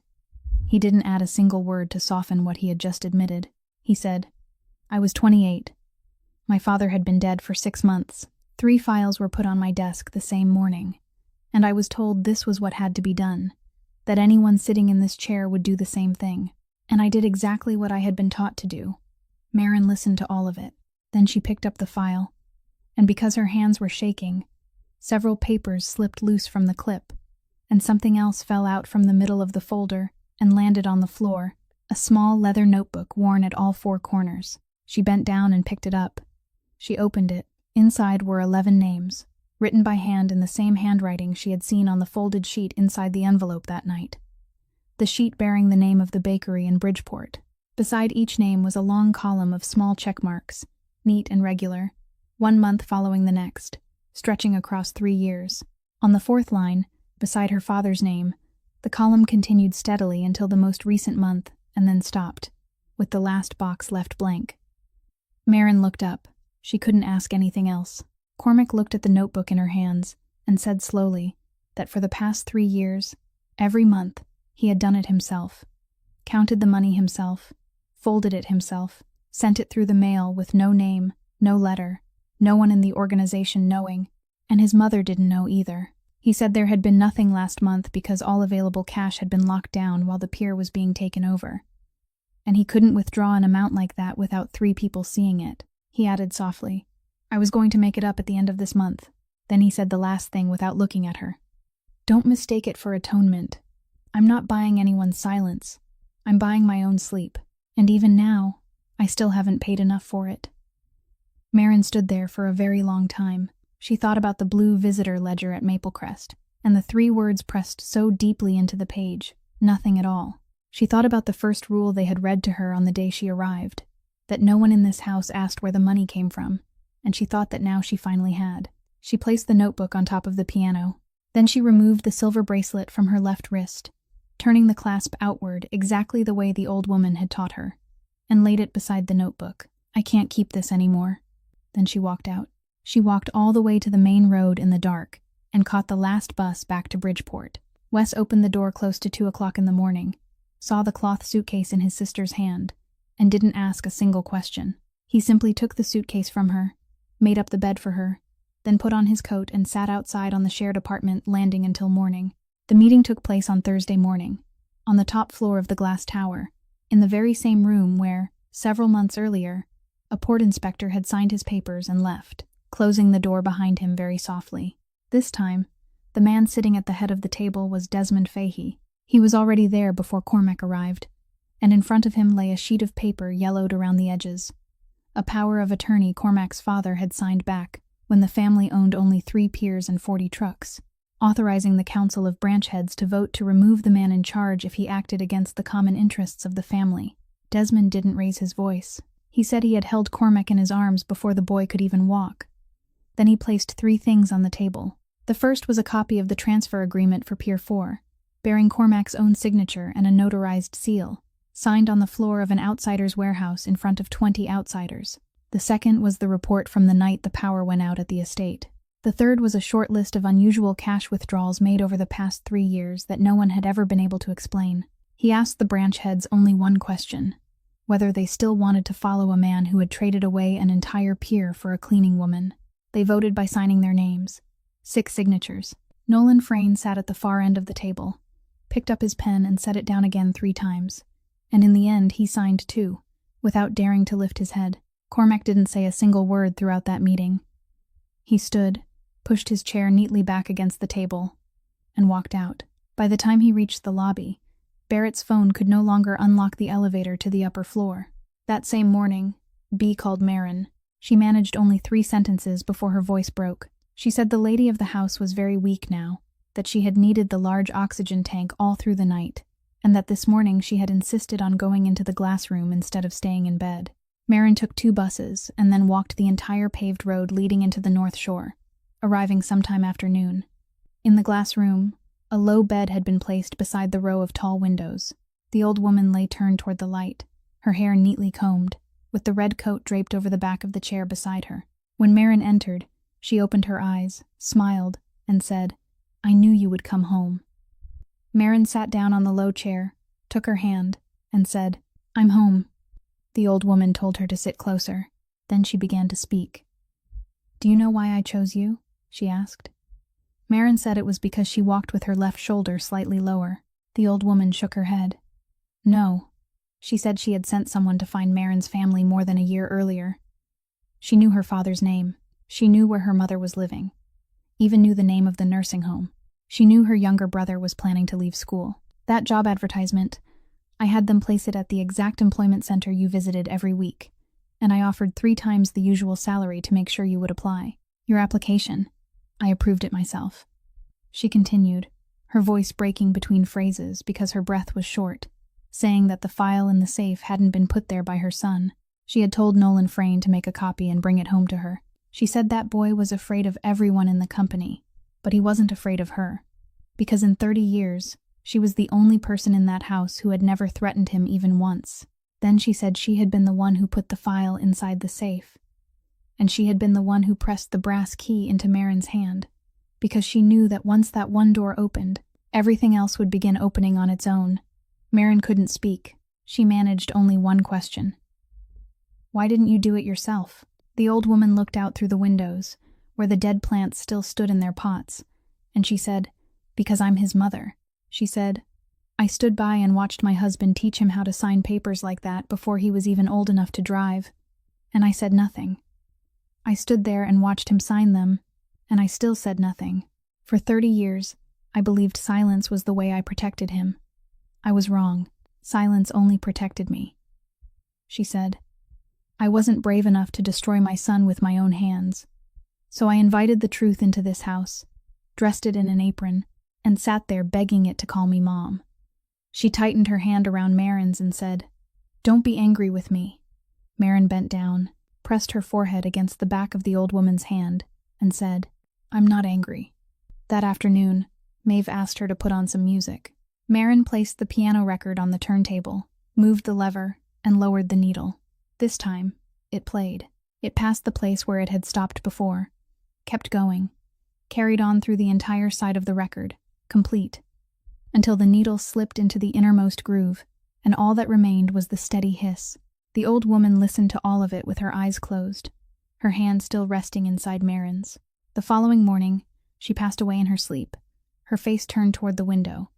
He didn't add a single word to soften what he had just admitted. He said, I was 28. My father had been dead for 6 months. 3 files were put on my desk the same morning, and I was told this was what had to be done, that anyone sitting in this chair would do the same thing, and I did exactly what I had been taught to do. Marin listened to all of it. Then she picked up the file, and because her hands were shaking, several papers slipped loose from the clip, and something else fell out from the middle of the folder and landed on the floor, a small leather notebook worn at all 4 corners. She bent down and picked it up. She opened it. Inside were 11 names, written by hand in the same handwriting she had seen on the folded sheet inside the envelope that night. The sheet bearing the name of the bakery in Bridgeport. Beside each name was a long column of small check marks, neat and regular, 1 month following the next, stretching across 3 years. On the 4th line, beside her father's name, the column continued steadily until the most recent month and then stopped, with the last box left blank. Marin looked up. She couldn't ask anything else. Cormac looked at the notebook in her hands and said slowly that for the past 3 years, every month, he had done it himself, counted the money himself, folded it himself, sent it through the mail with no name, no letter, no one in the organization knowing, and his mother didn't know either. He said there had been nothing last month because all available cash had been locked down while the pier was being taken over, and he couldn't withdraw an amount like that without 3 people seeing it. He added softly, I was going to make it up at the end of this month. Then he said the last thing without looking at her. Don't mistake it for atonement. I'm not buying anyone's silence. I'm buying my own sleep. And even now, I still haven't paid enough for it. Marin stood there for a very long time. She thought about the blue visitor ledger at Maplecrest, and the 3 words pressed so deeply into the page, nothing at all. She thought about the first rule they had read to her on the day she arrived, that no one in this house asked where the money came from, and she thought that now she finally had. She placed the notebook on top of the piano. Then she removed the silver bracelet from her left wrist, turning the clasp outward exactly the way the old woman had taught her, and laid it beside the notebook. I can't keep this anymore. Then she walked out. She walked all the way to the main road in the dark and caught the last bus back to Bridgeport. Wes opened the door close to 2 o'clock in the morning, saw the cloth suitcase in his sister's hand, and didn't ask a single question. He simply took the suitcase from her, made up the bed for her, then put on his coat and sat outside on the shared apartment landing until morning. The meeting took place on Thursday morning, on the top floor of the glass tower, in the very same room where, several months earlier, a port inspector had signed his papers and left, closing the door behind him very softly. This time, the man sitting at the head of the table was Desmond Fahey. He was already there before Cormac arrived, and in front of him lay a sheet of paper yellowed around the edges. a power of attorney Cormac's father had signed back when the family owned only 3 peers and 40 trucks, authorizing the Council of Branch Heads to vote to remove the man in charge if he acted against the common interests of the family. Desmond didn't raise his voice. He said he had held Cormac in his arms before the boy could even walk. Then he placed 3 things on the table. The first was a copy of the transfer agreement for Pier 4, bearing Cormac's own signature and a notarized seal, signed on the floor of an outsider's warehouse in front of 20 outsiders. The second was the report from the night the power went out at the estate. The third was a short list of unusual cash withdrawals made over the past 3 years that no one had ever been able to explain. He asked the branch heads only one question: whether they still wanted to follow a man who had traded away an entire pier for a cleaning woman. They voted by signing their names. 6 signatures. Nolan Frayne sat at the far end of the table, picked up his pen and set it down again 3 times. And in the end he signed too, without daring to lift his head. Cormac didn't say a single word throughout that meeting. He stood, pushed his chair neatly back against the table, and walked out. By the time he reached the lobby, Barrett's phone could no longer unlock the elevator to the upper floor. That same morning, B called Marin. She managed only 3 sentences before her voice broke. She said the lady of the house was very weak now, that she had needed the large oxygen tank all through the night, and that this morning she had insisted on going into the glass room instead of staying in bed. Marin took 2 buses and then walked the entire paved road leading into the North Shore, arriving sometime after noon. In the glass room, a low bed had been placed beside the row of tall windows. The old woman lay turned toward the light, her hair neatly combed, with the red coat draped over the back of the chair beside her. When Marin entered, she opened her eyes, smiled, and said, "I knew you would come home." Marin sat down on the low chair, took her hand, and said, "I'm home." The old woman told her to sit closer. Then she began to speak. "Do you know why I chose you?" she asked. Marin said it was because she walked with her left shoulder slightly lower. The old woman shook her head. "No." She said she had sent someone to find Marin's family more than a year earlier. She knew her father's name. She knew where her mother was living. Even knew the name of the nursing home. She knew her younger brother was planning to leave school. That job advertisement, I had them place it at the exact employment center you visited every week, and I offered 3 times the usual salary to make sure you would apply. Your application, I approved it myself." She continued, her voice breaking between phrases because her breath was short, saying that the file in the safe hadn't been put there by her son. She had told Nolan Frayne to make a copy and bring it home to her. She said that boy was afraid of everyone in the company, but he wasn't afraid of her, because in 30 years, she was the only person in that house who had never threatened him even once. Then she said she had been the one who put the file inside the safe, and she had been the one who pressed the brass key into Marin's hand, because she knew that once that one door opened, everything else would begin opening on its own. Marin couldn't speak. She managed only one question. "Why didn't you do it yourself?" The old woman looked out through the windows, where the dead plants still stood in their pots, and she said, "Because I'm his mother." She said, "I stood by and watched my husband teach him how to sign papers like that before he was even old enough to drive, and I said nothing. I stood there and watched him sign them, and I still said nothing. For 30 years, I believed silence was the way I protected him. I was wrong. Silence only protected me." She said, "I wasn't brave enough to destroy my son with my own hands. So I invited the truth into this house, dressed it in an apron, and sat there begging it to call me Mom." She tightened her hand around Marin's and said, "Don't be angry with me." Marin bent down, pressed her forehead against the back of the old woman's hand, and said, "I'm not angry." That afternoon, Maeve asked her to put on some music. Marin placed the piano record on the turntable, moved the lever, and lowered the needle. This time, it played. It passed the place where it had stopped before, kept going, carried on through the entire side of the record, complete, until the needle slipped into the innermost groove, and all that remained was the steady hiss. The old woman listened to all of it with her eyes closed, her hand still resting inside Marin's. The following morning, she passed away in her sleep, her face turned toward the window,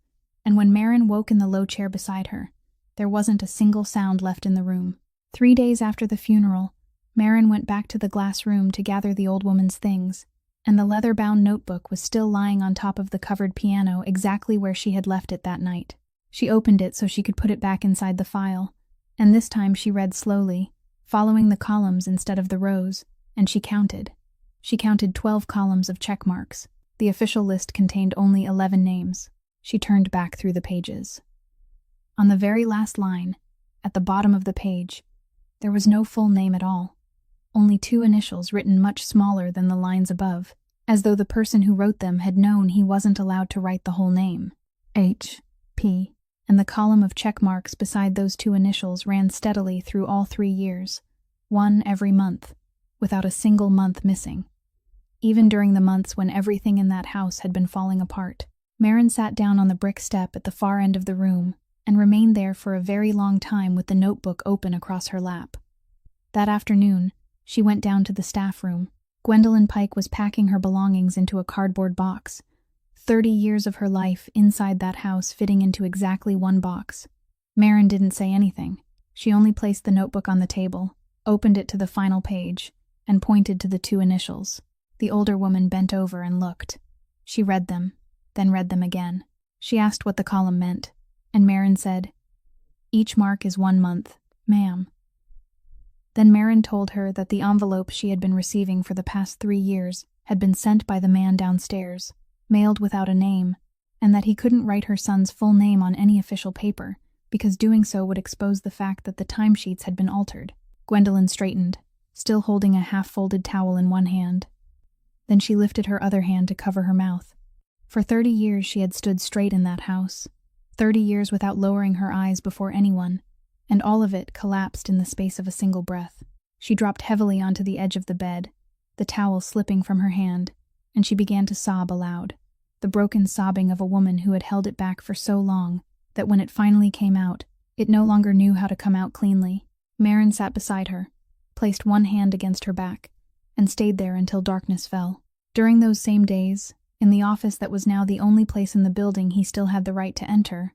and when Marin woke in the low chair beside her, there wasn't a single sound left in the room. 3 days after the funeral, Marin went back to the glass room to gather the old woman's things, and the leather-bound notebook was still lying on top of the covered piano exactly where she had left it that night. She opened it so she could put it back inside the file, and this time she read slowly, following the columns instead of the rows, and she counted. She counted 12 columns of check marks. The official list contained only 11 names. She turned back through the pages. On the very last line, at the bottom of the page, there was no full name at all. Only 2 initials written much smaller than the lines above, as though the person who wrote them had known he wasn't allowed to write the whole name. H. P. And the column of check marks beside those 2 initials ran steadily through all 3 years, 1 every month, without a single month missing. Even during the months when everything in that house had been falling apart, Marin sat down on the brick step at the far end of the room and remained there for a very long time with the notebook open across her lap. That afternoon, she went down to the staff room. Gwendolyn Pike was packing her belongings into a cardboard box. 30 years of her life inside that house fitting into exactly 1 box. Marin didn't say anything. She only placed the notebook on the table, opened it to the final page, and pointed to the 2 initials. The older woman bent over and looked. She read them, then read them again. She asked what the column meant, and Marin said, "Each mark is 1 month, ma'am." Then Marin told her that the envelope she had been receiving for the past 3 years had been sent by the man downstairs, mailed without a name, and that he couldn't write her son's full name on any official paper, because doing so would expose the fact that the timesheets had been altered. Gwendolyn straightened, still holding a half-folded towel in one hand. Then she lifted her other hand to cover her mouth. For 30 years she had stood straight in that house, 30 years without lowering her eyes before anyone, and all of it collapsed in the space of a single breath. She dropped heavily onto the edge of the bed, the towel slipping from her hand, and she began to sob aloud, the broken sobbing of a woman who had held it back for so long that when it finally came out, it no longer knew how to come out cleanly. Marin sat beside her, placed one hand against her back, and stayed there until darkness fell. During those same days, in the office that was now the only place in the building he still had the right to enter,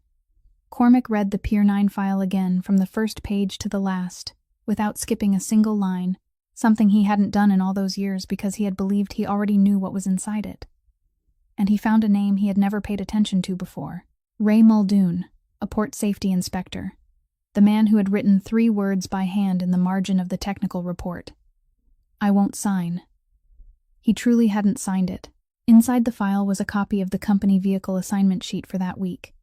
Cormac read the Pier 9 file again from the first page to the last, without skipping a single line, something he hadn't done in all those years because he had believed he already knew what was inside it. And he found a name he had never paid attention to before. Ray Muldoon, a port safety inspector. The man who had written 3 words by hand in the margin of the technical report. "I won't sign." He truly hadn't signed it. Inside the file was a copy of the company vehicle assignment sheet for that week,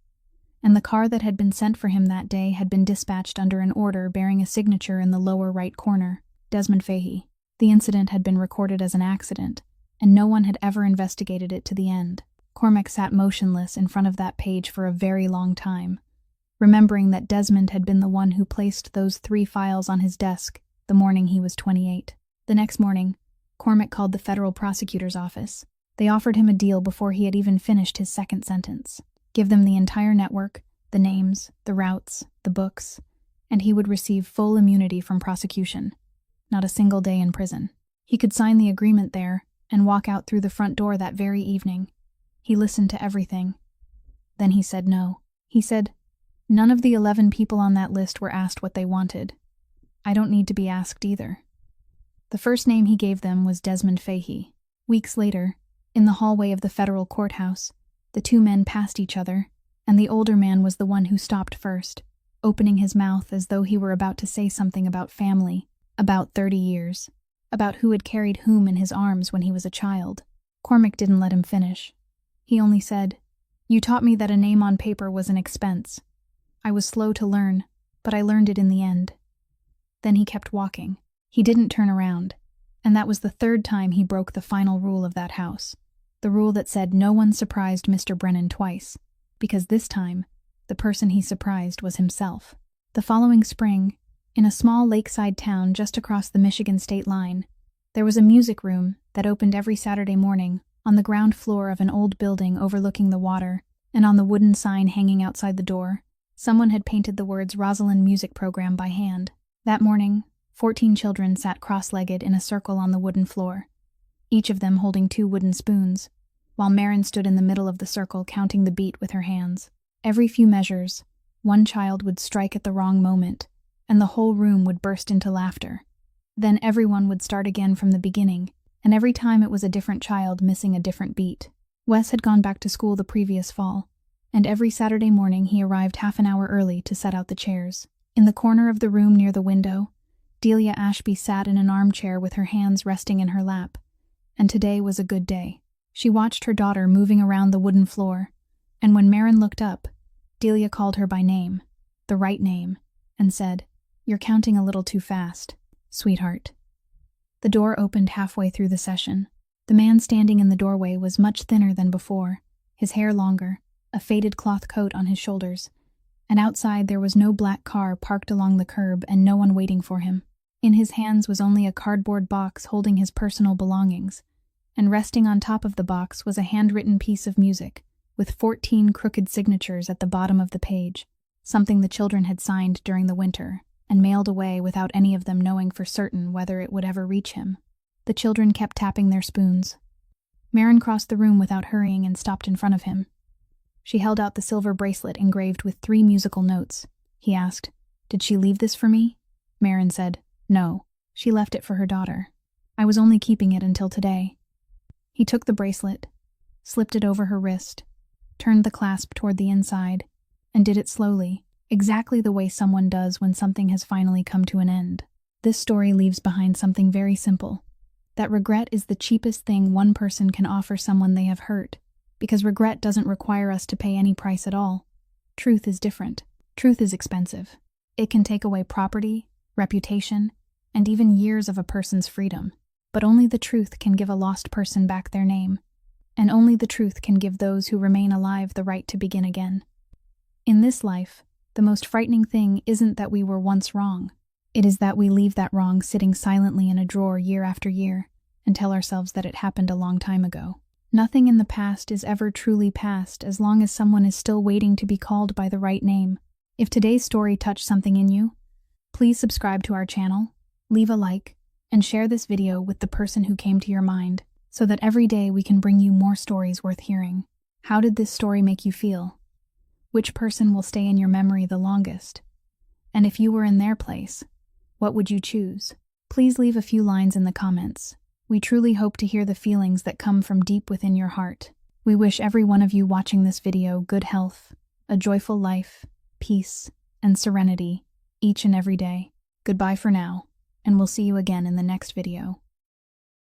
and the car that had been sent for him that day had been dispatched under an order bearing a signature in the lower right corner, Desmond Fahey. The incident had been recorded as an accident, and no one had ever investigated it to the end. Cormac sat motionless in front of that page for a very long time, remembering that Desmond had been the one who placed those 3 files on his desk the morning he was 28. The next morning, Cormac called the federal prosecutor's office. They offered him a deal before he had even finished his second sentence. Give them the entire network, the names, the routes, the books, and he would receive full immunity from prosecution. Not a single day in prison. He could sign the agreement there and walk out through the front door that very evening. He listened to everything. Then he said no. He said, "None of the 11 people on that list were asked what they wanted. I don't need to be asked either." The first name he gave them was Desmond Fahey. Weeks later, in the hallway of the federal courthouse, the 2 men passed each other, and the older man was the one who stopped first, opening his mouth as though he were about to say something about family, about 30 years, about who had carried whom in his arms when he was a child. Cormac didn't let him finish. He only said, "You taught me that a name on paper was an expense. I was slow to learn, but I learned it in the end." Then he kept walking. He didn't turn around, and that was the 3rd time he broke the final rule of that house, the rule that said no one surprised Mr. Brennan twice, because this time, the person he surprised was himself. The following spring, in a small lakeside town just across the Michigan state line, there was a music room that opened every Saturday morning on the ground floor of an old building overlooking the water, and on the wooden sign hanging outside the door, someone had painted the words Rosalind Music Program by hand. That morning, 14 children sat cross-legged in a circle on the wooden floor, each of them holding 2 wooden spoons, while Marin stood in the middle of the circle counting the beat with her hands. Every few measures, one child would strike at the wrong moment, and the whole room would burst into laughter. Then everyone would start again from the beginning, and every time it was a different child missing a different beat. Wes had gone back to school the previous fall, and every Saturday morning he arrived half an hour early to set out the chairs. In the corner of the room near the window, Delia Ashby sat in an armchair with her hands resting in her lap, and today was a good day. She watched her daughter moving around the wooden floor, and when Marin looked up, Delia called her by name, the right name, and said, "You're counting a little too fast, sweetheart." The door opened halfway through the session. The man standing in the doorway was much thinner than before, his hair longer, a faded cloth coat on his shoulders, and outside there was no black car parked along the curb and no one waiting for him. In his hands was only a cardboard box holding his personal belongings, and resting on top of the box was a handwritten piece of music, with 14 crooked signatures at the bottom of the page, something the children had signed during the winter, and mailed away without any of them knowing for certain whether it would ever reach him. The children kept tapping their spoons. Marin crossed the room without hurrying and stopped in front of him. She held out the silver bracelet engraved with 3 musical notes. He asked, "Did she leave this for me?" Marin said, "No, she left it for her daughter. I was only keeping it until today." He took the bracelet, slipped it over her wrist, turned the clasp toward the inside, and did it slowly, exactly the way someone does when something has finally come to an end. This story leaves behind something very simple, that regret is the cheapest thing one person can offer someone they have hurt, because regret doesn't require us to pay any price at all. Truth is different. Truth is expensive. It can take away property, reputation, and even years of a person's freedom. But only the truth can give a lost person back their name, and only the truth can give those who remain alive the right to begin again. In this life, the most frightening thing isn't that we were once wrong. It is that we leave that wrong sitting silently in a drawer year after year and tell ourselves that it happened a long time ago. Nothing in the past is ever truly past as long as someone is still waiting to be called by the right name. If today's story touched something in you, please subscribe to our channel, leave a like, and share this video with the person who came to your mind, so that every day we can bring you more stories worth hearing. How did this story make you feel? Which person will stay in your memory the longest? And if you were in their place, what would you choose? Please leave a few lines in the comments. We truly hope to hear the feelings that come from deep within your heart. We wish every one of you watching this video good health, a joyful life, peace, and serenity each and every day. Goodbye for now, and we'll see you again in the next video.